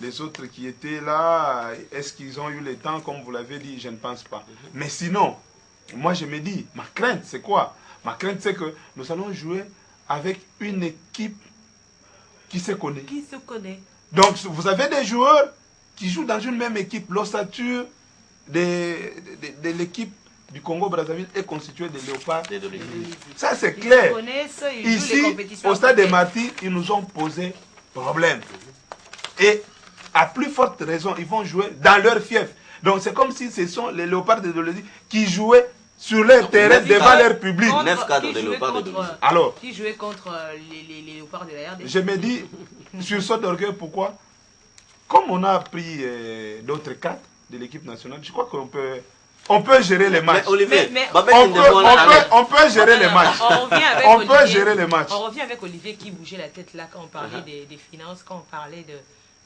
B: les autres qui étaient là, est-ce qu'ils ont eu le temps comme vous l'avez dit? Je ne pense pas. Mais sinon, moi je me dis, ma crainte c'est quoi? Ma crainte c'est que nous allons jouer avec une équipe qui se connaît.
A: Qui se connaît.
B: Donc vous avez des joueurs qui jouent dans une même équipe. L'ossature de l'équipe du Congo Brazzaville est constituée de léopards. Ça c'est clair. Ici, au stade des Martyrs, ils nous ont posé problème. Et à plus forte raison, ils vont jouer dans leur fief. Donc c'est comme si ce sont les léopards de Dolezi qui jouaient sur leur terrain devant leur public.
E: 9 cadres de léopards de Dolezi.
B: Alors,
A: qui jouait contre les léopards de la RDC.
B: Je me dis, sur ce d'orgueil, pourquoi? Comme on a pris d'autres cadres de l'équipe nationale, je crois qu'on peut... On peut gérer les matchs.
E: On peut gérer
B: les matchs. On peut gérer les matchs.
A: On revient avec Olivier qui bougeait la tête là quand on parlait des finances, quand on parlait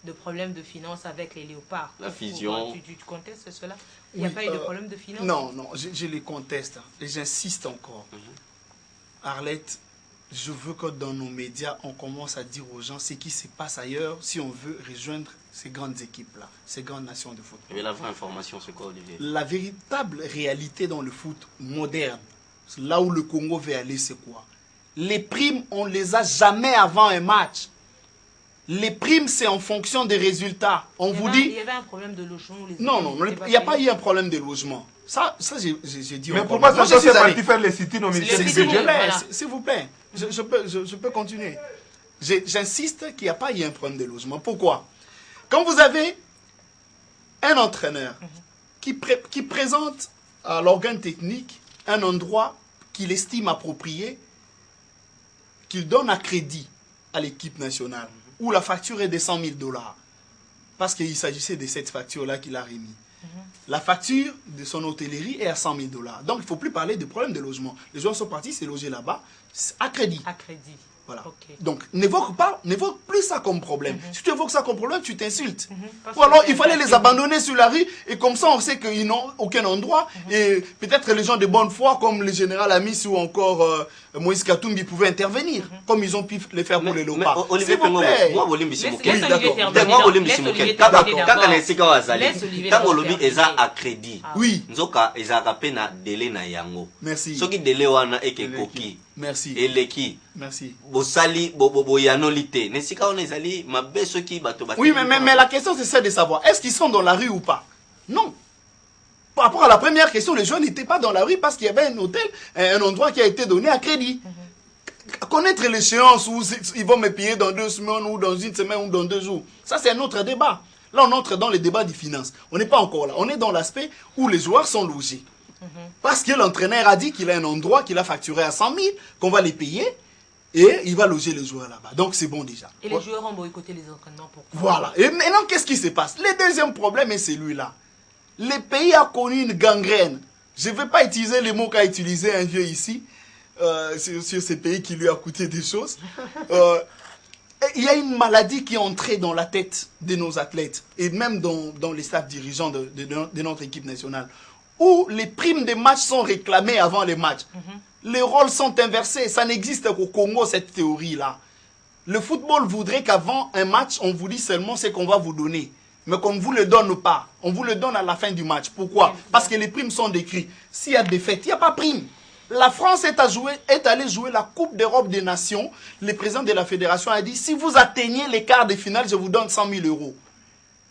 A: de problèmes de finances avec les léopards.
E: La fusion.
A: Tu contestes cela? Il n'y a pas eu de problème de finances?
D: Non, je les conteste. Et j'insiste encore. Arlette, je veux que dans nos médias, on commence à dire aux gens ce qui se passe ailleurs si on veut rejoindre ces grandes équipes-là, ces grandes nations de foot.
E: Et la vraie information, c'est quoi, Olivier?
D: La véritable réalité dans le foot moderne, là où le Congo veut aller, c'est quoi? Les primes, on ne les a jamais avant un match. Les primes, c'est en fonction des résultats. On vous dit...
A: Il y avait un problème de logement.
D: Non, il n'y a pas eu un problème de logement. Ça j'ai dit.
B: Mais pourquoi ça se fait partir faire les sit-ins au ministère du budget?
D: S'il vous plaît, je peux continuer. J'insiste qu'il n'y a pas eu un problème de logement. Pourquoi? Quand vous avez un entraîneur qui présente à l'organe technique un endroit qu'il estime approprié, qu'il donne à crédit à l'équipe nationale, où la facture est de 100 000 $, parce qu'il s'agissait de cette facture-là qu'il a remis. La facture de son hôtellerie est à 100 000 $. Donc, il ne faut plus parler de problème de logement. Les gens sont partis se loger là-bas à crédit. Voilà.
A: Okay.
D: Donc, n'évoque plus ça comme problème. Si tu évoques ça comme problème, tu t'insultes.
A: Parce
D: Ou alors,
A: que
D: il fallait les abandonner sur la rue, et comme ça, on sait qu'ils n'ont aucun endroit. Et peut-être les gens de bonne foi, comme le général Amis ou encore Moïse Katumbi, pouvaient intervenir, comme ils ont pu le faire pour les Léopards.
E: Olivier Pengo, moi, Olivier Simoké.
A: Moi,
E: Olivier Simoké. Quand on est ici, quand Olobi est à crédit, Nzoka est à peine à délai na yango.
D: Merci.
E: Ce qui délai wana et que koki.
D: Merci.
E: Et l'équipe.
D: Merci.
E: Bosali, boyanolité. N'est-ce pas on est allé, ma belle ce qui bateau.
D: Oui, mais la question c'est celle de savoir, est-ce qu'ils sont dans la rue ou pas? Non. Par rapport à la première question, les gens n'étaient pas dans la rue parce qu'il y avait un hôtel, un endroit qui a été donné à crédit. Connaître l'échéance où ils vont me payer dans 2 semaines ou dans 1 semaine ou dans 2 jours, ça c'est un autre débat. Là, on entre dans le débat des finances. On n'est pas encore là. On est dans l'aspect où les joueurs sont logés. Parce que l'entraîneur a dit qu'il a un endroit qu'il a facturé à 100 000, qu'on va les payer, et il va loger les joueurs là-bas. Donc c'est bon déjà.
A: Et les joueurs ont boycotté les entraînements pour...
D: Voilà. Et maintenant, qu'est-ce qui se passe? Le deuxième problème est celui-là. Le pays a connu une gangrène. Je ne vais pas utiliser les mots qu'a utilisé un vieux ici, sur ce pays qui lui a coûté des choses. Il y a une maladie qui est entrée dans la tête de nos athlètes, et même dans les staffs dirigeants de notre équipe nationale, où les primes des matchs sont réclamées avant les matchs. Les rôles sont inversés. Ça n'existe qu'au Congo, cette théorie-là. Le football voudrait qu'avant un match, on vous dit seulement ce qu'on va vous donner. Mais qu'on ne vous le donne pas. On vous le donne à la fin du match. Pourquoi? Parce que les primes sont décrites. S'il y a défaite, il n'y a pas prime. La France est allée jouer la Coupe d'Europe des Nations. Le président de la fédération a dit, si vous atteignez les quarts de finale, je vous donne 100 000 €.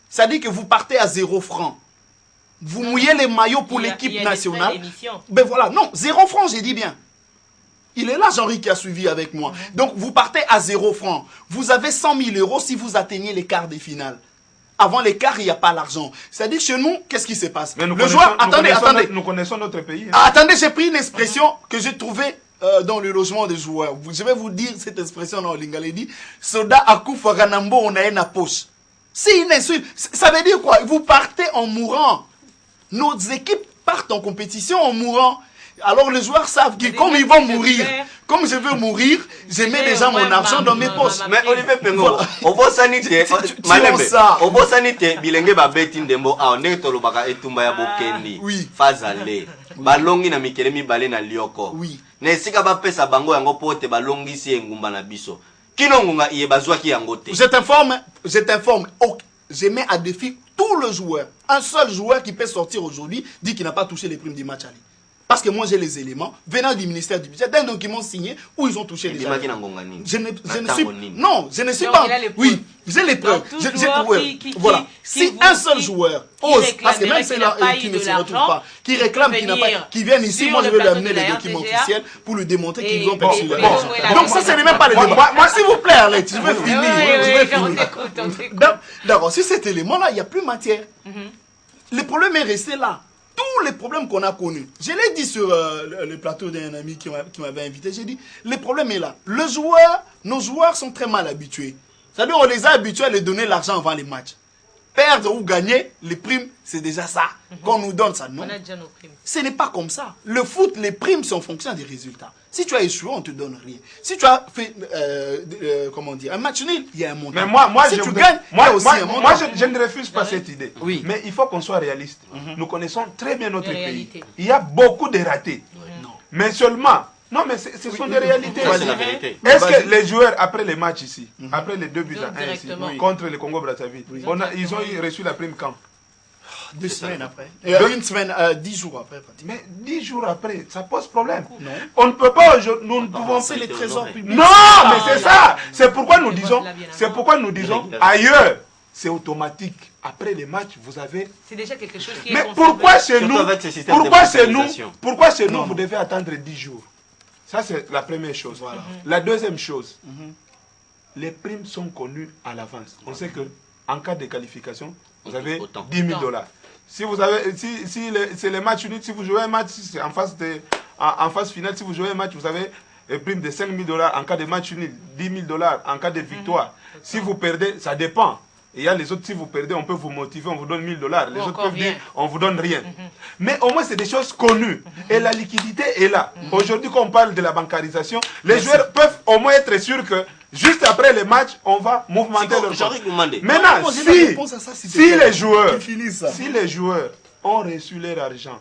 D: Ça dit que vous partez à 0 francs. Vous mouillez les maillots pour l'équipe nationale. Ben voilà, non, 0 francs, j'ai dit bien. Il est là, Jean-Ric, qui a suivi avec moi. Donc, vous partez à 0 francs. Vous avez 100 000 € si vous atteignez les quarts de finale. Avant les quarts, il n'y a pas l'argent. C'est-à-dire, chez nous, qu'est-ce qui se passe?
B: Le joueur, attendez. Nous connaissons notre pays. Hein.
D: Attendez, j'ai pris une expression que j'ai trouvée dans le logement des joueurs. Je vais vous dire cette expression dans Lingaledi. Soda akufa ganambo onaena poche. C'est une insulte. Ça veut dire quoi? Vous partez en mourant. Nos équipes partent en compétition en mourant. Alors les joueurs savent que comme ils vont mourir, comme je veux mourir, je mets déjà mon argent dans mes poches.
E: Mais Olivier Pengo, on va sanité, on va sanité, bilenge ba beti ndembo a onde to lobaka etumba ya bokendi.
D: Oui.
E: Fazale. Balongi na mikele mibale na lioko.
D: Oui.
E: Na esika ba pesa bango yango pote balongi si engumba na biso. Kino ngunga iye bazwaki yango te.
D: Je t'informe. Je mets à défi tout le joueur. Un seul joueur qui peut sortir aujourd'hui dit qu'il n'a pas touché les primes du match aller. Parce que moi j'ai les éléments venant du ministère du budget d'un document signé où ils ont touché les éléments. Je ne suis pas. Oui, j'ai les preuves. Voilà. Si un seul joueur ose, parce que même c'est là qui ne se retrouve pas, qui réclame, qui vient ici, moi je vais lui amener les documents officiels pour lui démontrer qu'ils ont perçu l'argent. Donc ça, ce n'est même pas le débat. Moi, s'il vous plaît, Alex, je vais finir. D'accord, si cet élément-là, il n'y a plus matière. Le problème est resté là. Tous les problèmes qu'on a connus. Je l'ai dit sur le plateau d'un ami qui m'avait invité. J'ai dit, le problème est là. Nos joueurs sont très mal habitués. C'est-à-dire, on les a habitués à les donner l'argent avant les matchs. Perdre ou gagner, les primes, c'est déjà ça. Qu'on nous donne ça, non?
A: On a déjà nos primes.
D: Ce n'est pas comme ça. Le foot, les primes sont en fonction des résultats. Si tu as échoué, on ne te donne rien. Si tu as fait, comment dire, un match nul, il y a un montant.
B: Mais moi,
D: si tu gagnes, il y a aussi un montant.
B: Moi, je ne refuse pas cette idée.
D: Oui.
B: Mais il faut qu'on soit réaliste. Nous connaissons très bien notre pays. Il y a beaucoup de ratés.
D: Non.
B: Mais seulement... Non, mais ce sont des réalités.
E: C'est la vérité.
B: Est-ce que les joueurs, après les matchs ici, après les 2 buts à 1 ici, contre le Congo-Brazzaville, ils ont reçu la prime quand?
D: 2 semaines après. Une semaine, 10 jours après.
B: Mais 10 jours après, ça pose problème.
D: Non.
B: On ne peut pas aujourd'hui, nous ne pouvons...
D: C'est les trésors publics.
B: Non, mais c'est ça. C'est pourquoi nous disons, ailleurs, c'est automatique. Après les matchs, vous avez...
A: C'est déjà quelque chose qui est...
B: Mais pourquoi chez nous, vous devez attendre 10 jours? Ça, c'est la première chose. Voilà. La deuxième chose, les primes sont connues à l'avance. On sait qu'en cas de qualification, vous avez 10 000 $. Si vous avez, c'est les matchs nuls, si vous jouez un match, en phase finale, si vous jouez un match, vous avez une prime de 5 000 $ en cas de match nul, 10 000 $ en cas de victoire. Si vous perdez, ça dépend. il y a les autres, si vous perdez, on peut vous motiver, on vous donne 1000 $. Les autres
A: encore
B: peuvent
A: rien.
B: dire, on vous donne rien. Mais au moins, c'est des choses connues. Et la liquidité est là. Aujourd'hui, quand on parle de la bancarisation, les joueurs peuvent au moins être sûrs que juste après les matchs, on va mouvementer leur compte. Maintenant, si les joueurs ont reçu leur argent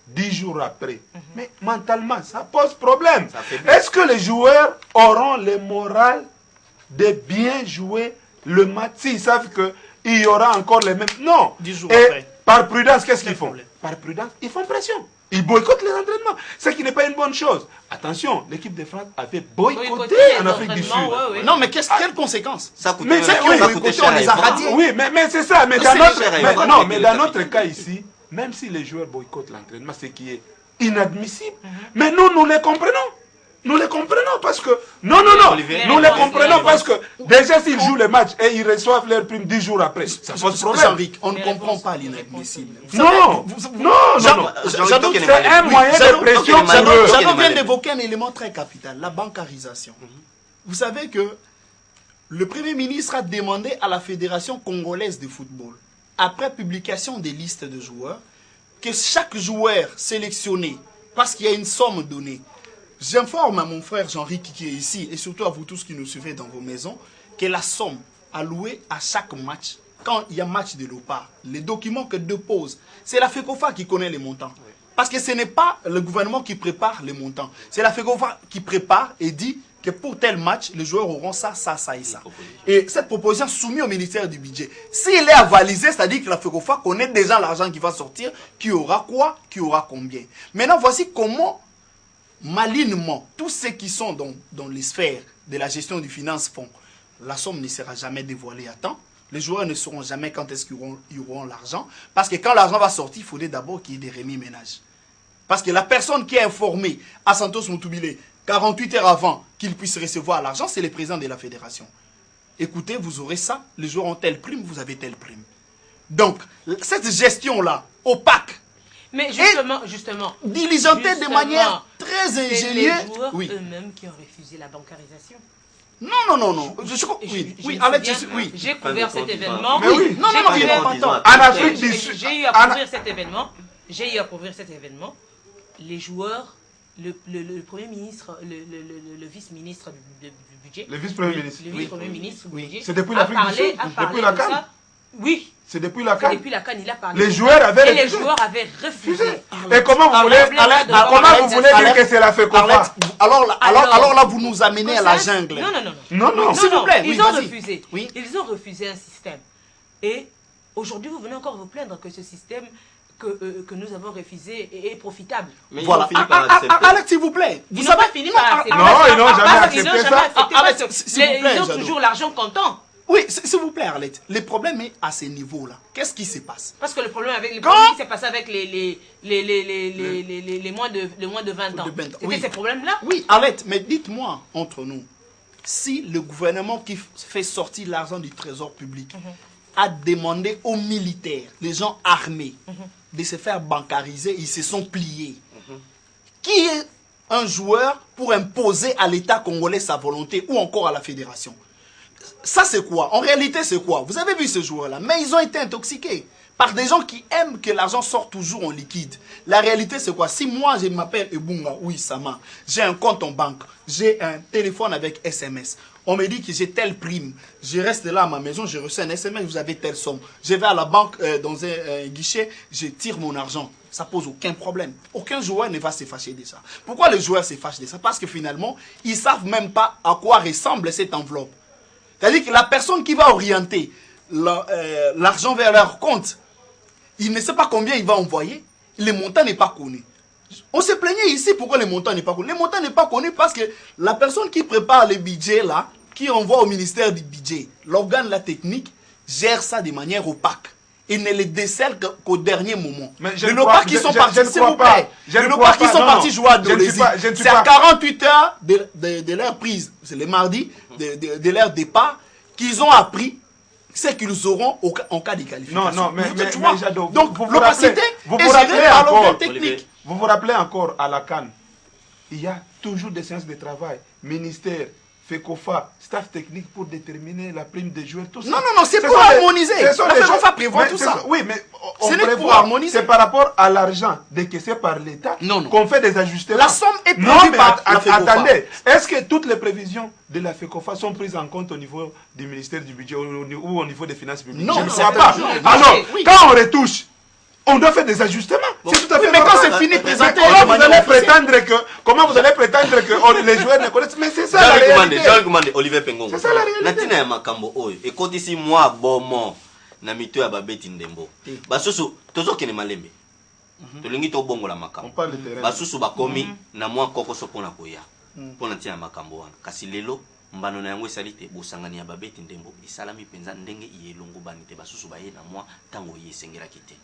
B: 10 jours après, mais mentalement, ça pose problème. Est-ce que les joueurs auront le moral de bien jouer le match s'ils savent qu'il y aura encore les mêmes... Non.
D: 10 jours
B: Et
D: après.
B: par prudence, qu'est-ce qu'ils font?
D: Problème.
B: Par prudence, ils font pression. Ils boycottent les entraînements. Ce qui n'est pas une bonne chose. Attention, l'équipe de France avait boycotté en Afrique du Sud.
D: Non, mais quelles conséquences?
E: Ça coûte
B: Mais
E: ça coûtait cher.
D: on les a radiés.
B: Oui, mais c'est ça. Mais dans
E: cher,
B: non, mais dans notre cas ici, même si les joueurs boycottent l'entraînement, ce qui est inadmissible, mais nous les comprenons. Nous les comprenons parce que... Non,
E: Olivier,
B: nous les comprenons parce que déjà s'ils jouent les matchs et ils reçoivent leur prime 10 jours après, ça pose problème.
D: Jean-Ric, on ne comprend pas l'inadmissible.
B: Non,
D: J'adore
B: c'est un moyen de pression pour eux.
D: J'adore vient d'évoquer un élément très capital, la bancarisation. Vous savez que le Premier ministre a demandé à la Fédération congolaise de football, après publication des listes de joueurs, que chaque joueur sélectionné, parce qu'il y a une somme donnée, j'informe à mon frère Jean-Ric qui est ici, et surtout à vous tous qui nous suivez dans vos maisons, que la somme allouée à chaque match, quand il y a match de l'OPA, les documents que dépose, c'est la FECOFA qui connaît les montants. Parce que ce n'est pas le gouvernement qui prépare les montants. C'est la FECOFA qui prépare et dit que pour tel match, les joueurs auront ça, ça, ça et ça. Et cette proposition soumise au ministère du budget, s'il est avalisé, c'est-à-dire que la FECOFA connaît déjà l'argent qui va sortir, qui aura quoi, qui aura combien. Maintenant, voici comment malinement, tous ceux qui sont dans les sphères de la gestion du finance font, la somme ne sera jamais dévoilée à temps. Les joueurs ne sauront jamais quand est-ce qu'ils auront l'argent. Parce que quand l'argent va sortir, il faudrait d'abord qu'il y ait des remis-ménages. Parce que la personne qui est informée à Santos Moutoubile 48 heures avant qu'il puisse recevoir l'argent, c'est le président de la fédération. Écoutez, vous aurez ça, les joueurs ont telle prime, vous avez telle prime. Donc, cette gestion-là, opaque,
A: mais justement,
D: diligentée de manière très ingénieuse.
A: C'est les joueurs eux-mêmes qui ont refusé la bancarisation.
D: Non.
A: J'ai couvert cet événement.
B: Mais oui.
D: Non, il n'est pas temps.
B: En Afrique du Sud.
A: J'ai eu à couvrir cet événement. Les joueurs, le Premier ministre, le vice-ministre du budget.
B: Le vice-premier ministre.
A: Le vice-premier ministre du budget.
B: C'est depuis l'Afrique du Sud. Depuis la CAN.
A: Oui.
B: C'est depuis la CAN.
A: Depuis la CAN, il a parlé.
B: Les joueurs avaient
A: refusé.
B: Et comment vous voulez dire que c'est la FECOFA?
D: Alors là, vous nous amenez à la jungle.
A: Non.
D: S'il vous plaît,
A: ils ont refusé.
D: Oui.
A: Ils ont refusé un système. Et aujourd'hui, vous venez encore vous plaindre que ce système que nous avons refusé est profitable.
E: Mais
D: voilà. Alex, s'il vous plaît.
A: Ils n'ont pas fini par accepter.
B: Non, ils n'ont jamais accepté ça.
A: Ils ont toujours l'argent comptant.
D: Oui, s'il vous plaît, Arlette. Le problème est à ce niveau-là. Qu'est-ce qui se passe?
A: Parce que le problème qui s'est passé avec les moins de 20 ans. C'était ces problèmes-là?
D: Oui, Arlette, mais dites-moi, entre nous, si le gouvernement qui fait sortir l'argent du trésor public a demandé aux militaires, les gens armés, de se faire bancariser, ils se sont pliés. Qui est un joueur pour imposer à l'État congolais sa volonté ou encore à la fédération? Ça, c'est quoi? En réalité, c'est quoi? Vous avez vu ces joueurs-là, mais ils ont été intoxiqués par des gens qui aiment que l'argent sorte toujours en liquide. La réalité, c'est quoi? Si moi, je m'appelle Ebunga ou Isama, j'ai un compte en banque, j'ai un téléphone avec SMS, on me dit que j'ai telle prime, je reste là à ma maison, je reçois un SMS, vous avez telle somme. Je vais à la banque, dans un guichet, je tire mon argent. Ça pose aucun problème. Aucun joueur ne va se fâcher de ça. Pourquoi les joueurs se fâchent de ça? Parce que finalement, ils ne savent même pas à quoi ressemble cette enveloppe. C'est-à-dire que la personne qui va orienter l'argent vers leur compte, il ne sait pas combien il va envoyer. Le montant n'est pas connu. On se plaignait ici pourquoi le montant n'est pas connu. Le montant n'est pas connu parce que la personne qui prépare le budget là, qui envoie au ministère du budget, l'organe la technique, gère ça de manière opaque. Il ne les décèle qu'au dernier moment. Les Lopas qui sont partis, s'il vous plaît, les Lopas qui sont partis jouer à Dolésie, c'est à 48 heures de leur prise, c'est le mardi, de leur départ, qu'ils ont appris ce qu'ils auront en cas de qualification.
B: Non, mais Jadot,
D: donc l'opacité est gérée par l'organe technique.
B: Vous vous rappelez encore à la CAN, il y a toujours des séances de travail, ministère, FECOFA, staff technique pour déterminer la prime des joueurs, tout ça.
D: Non, c'est pour harmoniser. La FECOFA prévoit tout ça.
B: Oui, mais
D: ce n'est pour harmoniser.
B: C'est par rapport à l'argent décaissé par l'État qu'on fait des ajustements.
D: La somme est prévue par la FECOFA.
B: Attendez, est-ce que toutes les prévisions de la FECOFA sont prises en compte au niveau du ministère du Budget ou au niveau des finances publiques?
D: Non,
B: je ne crois pas. Alors, quand on retouche, on doit faire des ajustements. C'est tout à fait
D: mais quand c'est fini de présenter,
B: comment vous allez prétendre que les joueurs ne connaissent? Mais c'est ça la réalité.
E: Olivier Pengongo.
B: C'est ça la réalité.
E: Natina ya makambo oyo. Ekoti si moi bomo na mito ya babeti ndembo. Basusu tozokene malembe. Tolingi to bongo la makambo. Basusu bakomi na mwa kokoso pona koya. Pona tia makambo wana. Kasi lelo mbano na yango esali te bosangani ya babeti ndembo. Isalami penza ndenge iyelongo bani te basusu baye na mwa tango yesengera kite.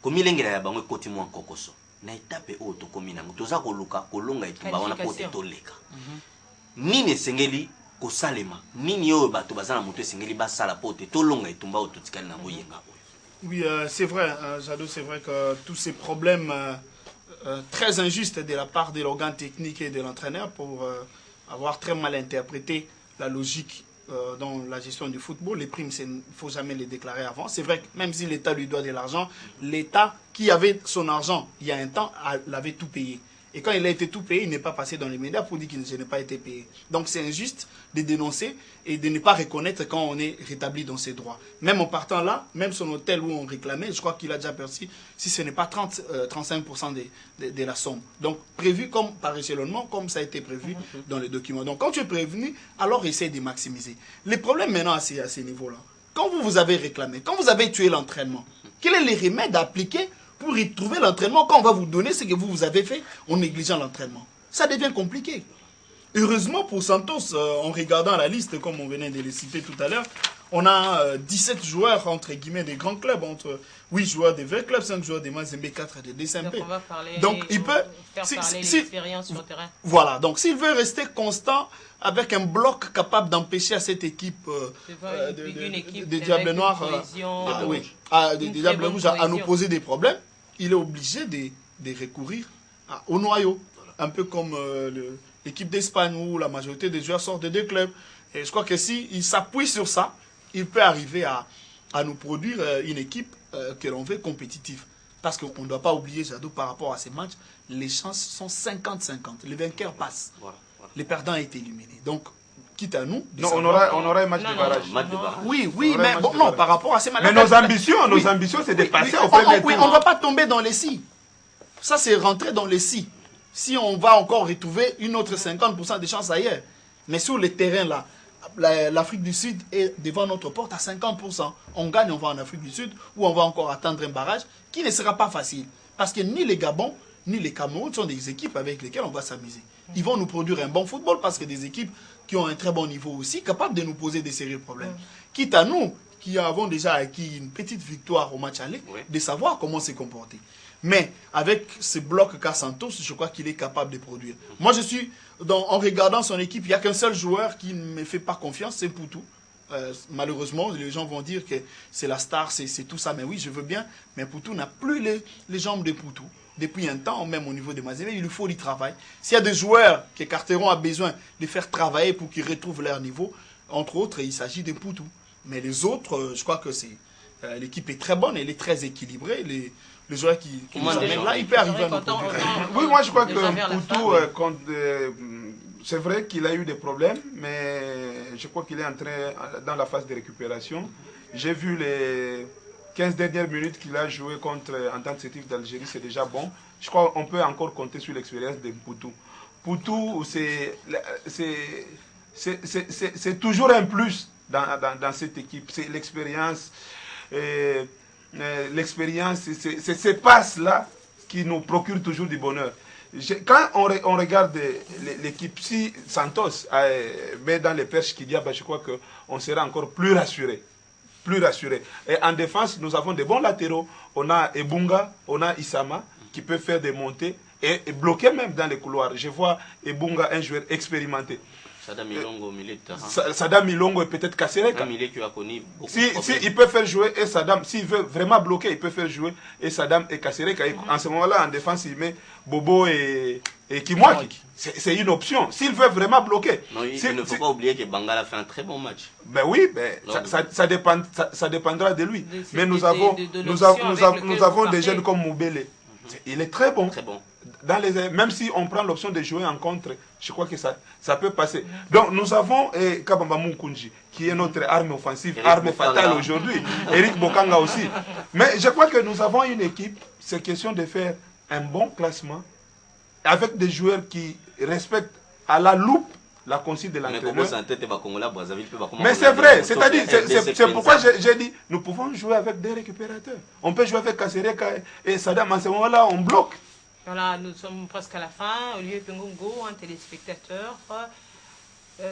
E: Komilengera ya bango ekoti mwa kokoso. Na etape oyo tokomi nango toza koluka kolonga etumba wana pote toleka. Nini esengeli kosalema nini oyo bato bazana moto esengeli basala pote tolonga etumba oyo totikali nango yenga oyo.
D: Oui, c'est vrai, Jadot, c'est vrai que tous ces problèmes très injustes de la part de l'organe technique et de l'entraîneur pour avoir très mal interprété la logique dans la gestion du football. Les primes, il ne faut jamais les déclarer avant. C'est vrai que même si l'État lui doit de l'argent, l'État qui avait son argent il y a un temps l'avait tout payé. Et quand il a été tout payé, il n'est pas passé dans les médias pour dire qu'il n'a pas été payé. Donc c'est injuste de dénoncer et de ne pas reconnaître quand on est rétabli dans ses droits. Même en partant là, même son hôtel où on réclamait, je crois qu'il a déjà perçu, si ce n'est pas 35% de la somme. Donc prévu comme par échelonnement, comme ça a été prévu dans les documents. Donc quand tu es prévenu, alors essaye de maximiser. Les problèmes maintenant à ces niveaux-là, quand vous avez réclamé, quand vous avez tué l'entraînement, quel est le remède à appliquer pour y trouver l'entraînement quand on va vous donner ce que vous avez fait en négligeant l'entraînement? Ça devient compliqué. Heureusement pour Santos, en regardant la liste, comme on venait de les citer tout à l'heure, on a 17 joueurs, entre guillemets, des grands clubs, entre 8 joueurs des verts clubs, 5 joueurs des Mazembe, 4 des DSMP.
A: Donc on va parler,
D: donc il peut
A: faire parler l'expérience sur le terrain.
D: Voilà, donc s'il veut rester constant avec un bloc capable d'empêcher à cette équipe des Diables Noirs, des Diables Rouges à nous poser des problèmes, il est obligé de recourir au noyau. Un peu comme l'équipe d'Espagne où la majorité des joueurs sortent de 2 clubs. Et je crois que s'il s'appuie sur ça, il peut arriver à nous produire une équipe que l'on veut compétitive. Parce qu'on ne doit pas oublier, Jadot, par rapport à ces matchs, les chances sont 50-50. Les vainqueurs passent. Voilà. Les perdants ont été éliminés. Donc, quitte à nous...
B: Non, on aura un match de barrage.
D: Oui, mais bon, non, par rapport à ces matchs...
B: Mais nos ambitions, c'est de passer au premier tour.
D: Oui, on ne va pas tomber dans les scies. Ça, c'est rentrer dans les scies. Si on va encore retrouver une autre 50% de chances ailleurs. Mais sur le terrain, là, l'Afrique du Sud est devant notre porte à 50%. On gagne, on va en Afrique du Sud, ou on va encore atteindre un barrage qui ne sera pas facile. Parce que ni les Gabon, ni les Cameroun sont des équipes avec lesquelles on va s'amuser. Ils vont nous produire un bon football parce que des équipes qui ont un très bon niveau aussi, capables de nous poser des sérieux problèmes. Quitte à nous, qui avons déjà acquis une petite victoire au match aller, de savoir comment se comporter. Mais avec ce bloc qu'a Santos, je crois qu'il est capable de produire. Moi, je suis, en regardant son équipe, il n'y a qu'un seul joueur qui ne me fait pas confiance, c'est Poutou. Malheureusement, les gens vont dire que c'est la star, c'est tout ça. Mais oui, je veux bien. Mais Poutou n'a plus les jambes de Poutou. Depuis un temps, même au niveau de Mazembe, il lui faut du travail. S'il y a des joueurs que Carteron a besoin de faire travailler pour qu'ils retrouvent leur niveau, entre autres, il s'agit de Poutou. Mais les autres, je crois que l'équipe est très bonne, elle est très équilibrée. Les joueurs qui nous amènent là, il peut arriver à nous produire.
B: Oui, moi je crois que Poutou, c'est vrai qu'il a eu des problèmes, mais je crois qu'il est entré dans la phase de récupération. J'ai vu les 15 dernières minutes qu'il a joué contre Entente Sétif d'Algérie, c'est déjà bon. Je crois qu'on peut encore compter sur l'expérience de Poutou. Poutou, c'est toujours un plus dans cette équipe. C'est l'expérience. L'expérience, c'est ces passes-là qui nous procurent toujours du bonheur. Quand on regarde l'équipe, si Santos met dans les perches qu'il y a, je crois qu'on sera encore plus rassuré. Et en défense, nous avons des bons latéraux. On a Ebunga, on a Isama qui peut faire des montées et bloquer même dans les couloirs. Je vois Ebunga, un joueur expérimenté.
E: Sadam Milongo,
B: Sadam Milongo et peut-être Kassereka. Si il peut faire jouer et Sadam, s'il veut vraiment bloquer, il peut faire jouer et Sadam et Kassereka. En ce moment-là, en défense, il met Bobo et et qui moi, c'est une option. S'il veut vraiment bloquer.
E: Non, il ne faut pas oublier que Bangala fait un très bon match.
B: Ben oui, ben, ça dépendra de lui. Mais nous avons des jeunes comme Moubele. Il est très bon.
E: Très bon.
B: Même si on prend l'option de jouer en contre, je crois que ça peut passer. Donc nous avons Kabamba Munkunji, qui est notre arme offensive, arme fatale aujourd'hui. Eric Bokanga aussi. Mais je crois que nous avons une équipe, c'est question de faire un bon classement, avec des joueurs qui respectent à la loupe la consigne de l'entraîneur. Mais c'est vrai, c'est-à-dire, c'est pourquoi j'ai dit, nous pouvons jouer avec des récupérateurs. On peut jouer avec Kasereka et Saddam, à ce moment-là, on bloque.
A: Voilà, nous sommes presque à la fin. Olivier Pengongo, un téléspectateur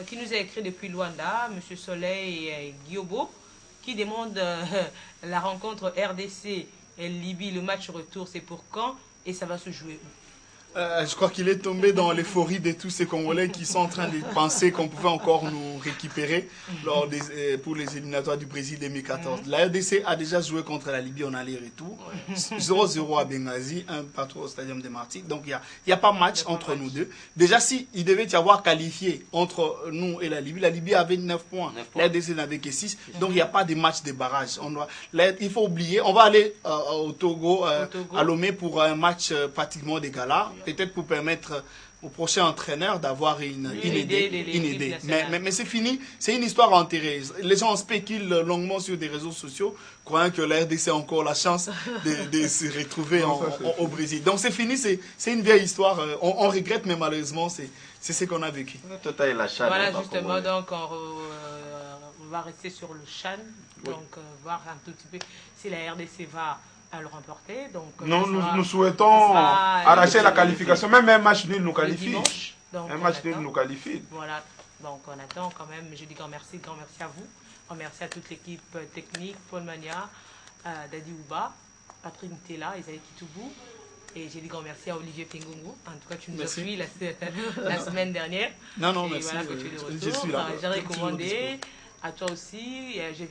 A: qui nous a écrit depuis Luanda, M. Soleil Guiobo, qui demande la rencontre RDC et Libye, le match retour, c'est pour quand et ça va se jouer où?
D: Je crois qu'il est tombé dans l'euphorie de tous ces Congolais qui sont en train de penser qu'on pouvait encore nous récupérer pour les éliminatoires du Brésil 2014. La RDC a déjà joué contre la Libye en aller-retour. 0-0 à Benghazi, 1-3 au Stadium de Martigues. Donc il n'y a pas match entre nous deux. Déjà, il devait y avoir qualifié entre nous et la Libye avait 9 points. La RDC n'avait que 6. Donc il n'y a pas de match de barrage. Il faut oublier, on va aller au Togo, à Lomé pour un match pratiquement de gala. Peut-être pour permettre au prochain entraîneur d'avoir une idée. Mais c'est fini, c'est une histoire enterrée. Les gens spéculent longuement sur des réseaux sociaux, croyant que la RDC a encore la chance de se retrouver au Brésil. Donc c'est fini, c'est une vieille histoire. On regrette, mais malheureusement, c'est ce qu'on a vécu.
A: Voilà, justement, donc on va rester sur le CHAN, donc voir un tout petit peu si la RDC va à le remporter. Donc,
B: non, nous souhaitons arracher la qualification. Même un match nul nous qualifie.
A: Donc,
B: un match nul nous qualifie.
A: Voilà. Donc on attend quand même. Je dis grand merci à vous. Grand merci à toute l'équipe technique, Paul Mania, Dadi Ouba, Patrick Ntela, Isaïe Kitoubou. Et j'ai dit grand merci à Olivier Pengongo. En tout cas, tu nous as suivi la semaine dernière.
D: Non,
A: et
D: merci.
A: Voilà que tu es de retour.
D: Je suis là.
A: J'ai recommandé. À toi aussi. J'ai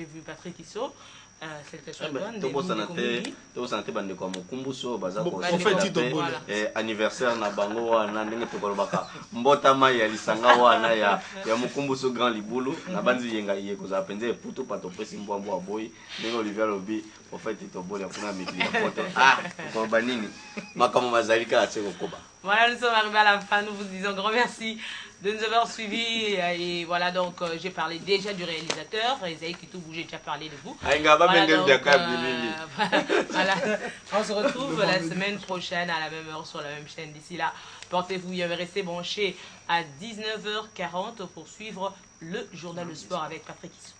A: vu Patrick Issot.
E: Anniversaire na bango wana ndenge tokolobaka mbotama ya lisanga wana ya mukumbuso grand libulu na banzi yenga ye koza penze puto pato pesi mbwambo aboyi ndenge Olivier Lobi en fait itoboli akuna mikili ya pote kokoloba nini makamo mazalika atseko koba.
A: Voilà, nous sommes arrivés à la fin. Nous vous disons grand merci de nous avoir suivis. Et voilà, donc j'ai parlé déjà du réalisateur. Isaïe Kitoubou, j'ai déjà parlé de vous. Voilà, donc, voilà. On se retrouve la semaine prochaine à la même heure sur la même chaîne. D'ici là, portez-vous bien, restez branchés à 19h40 pour suivre le journal de sport avec Patrick Issou.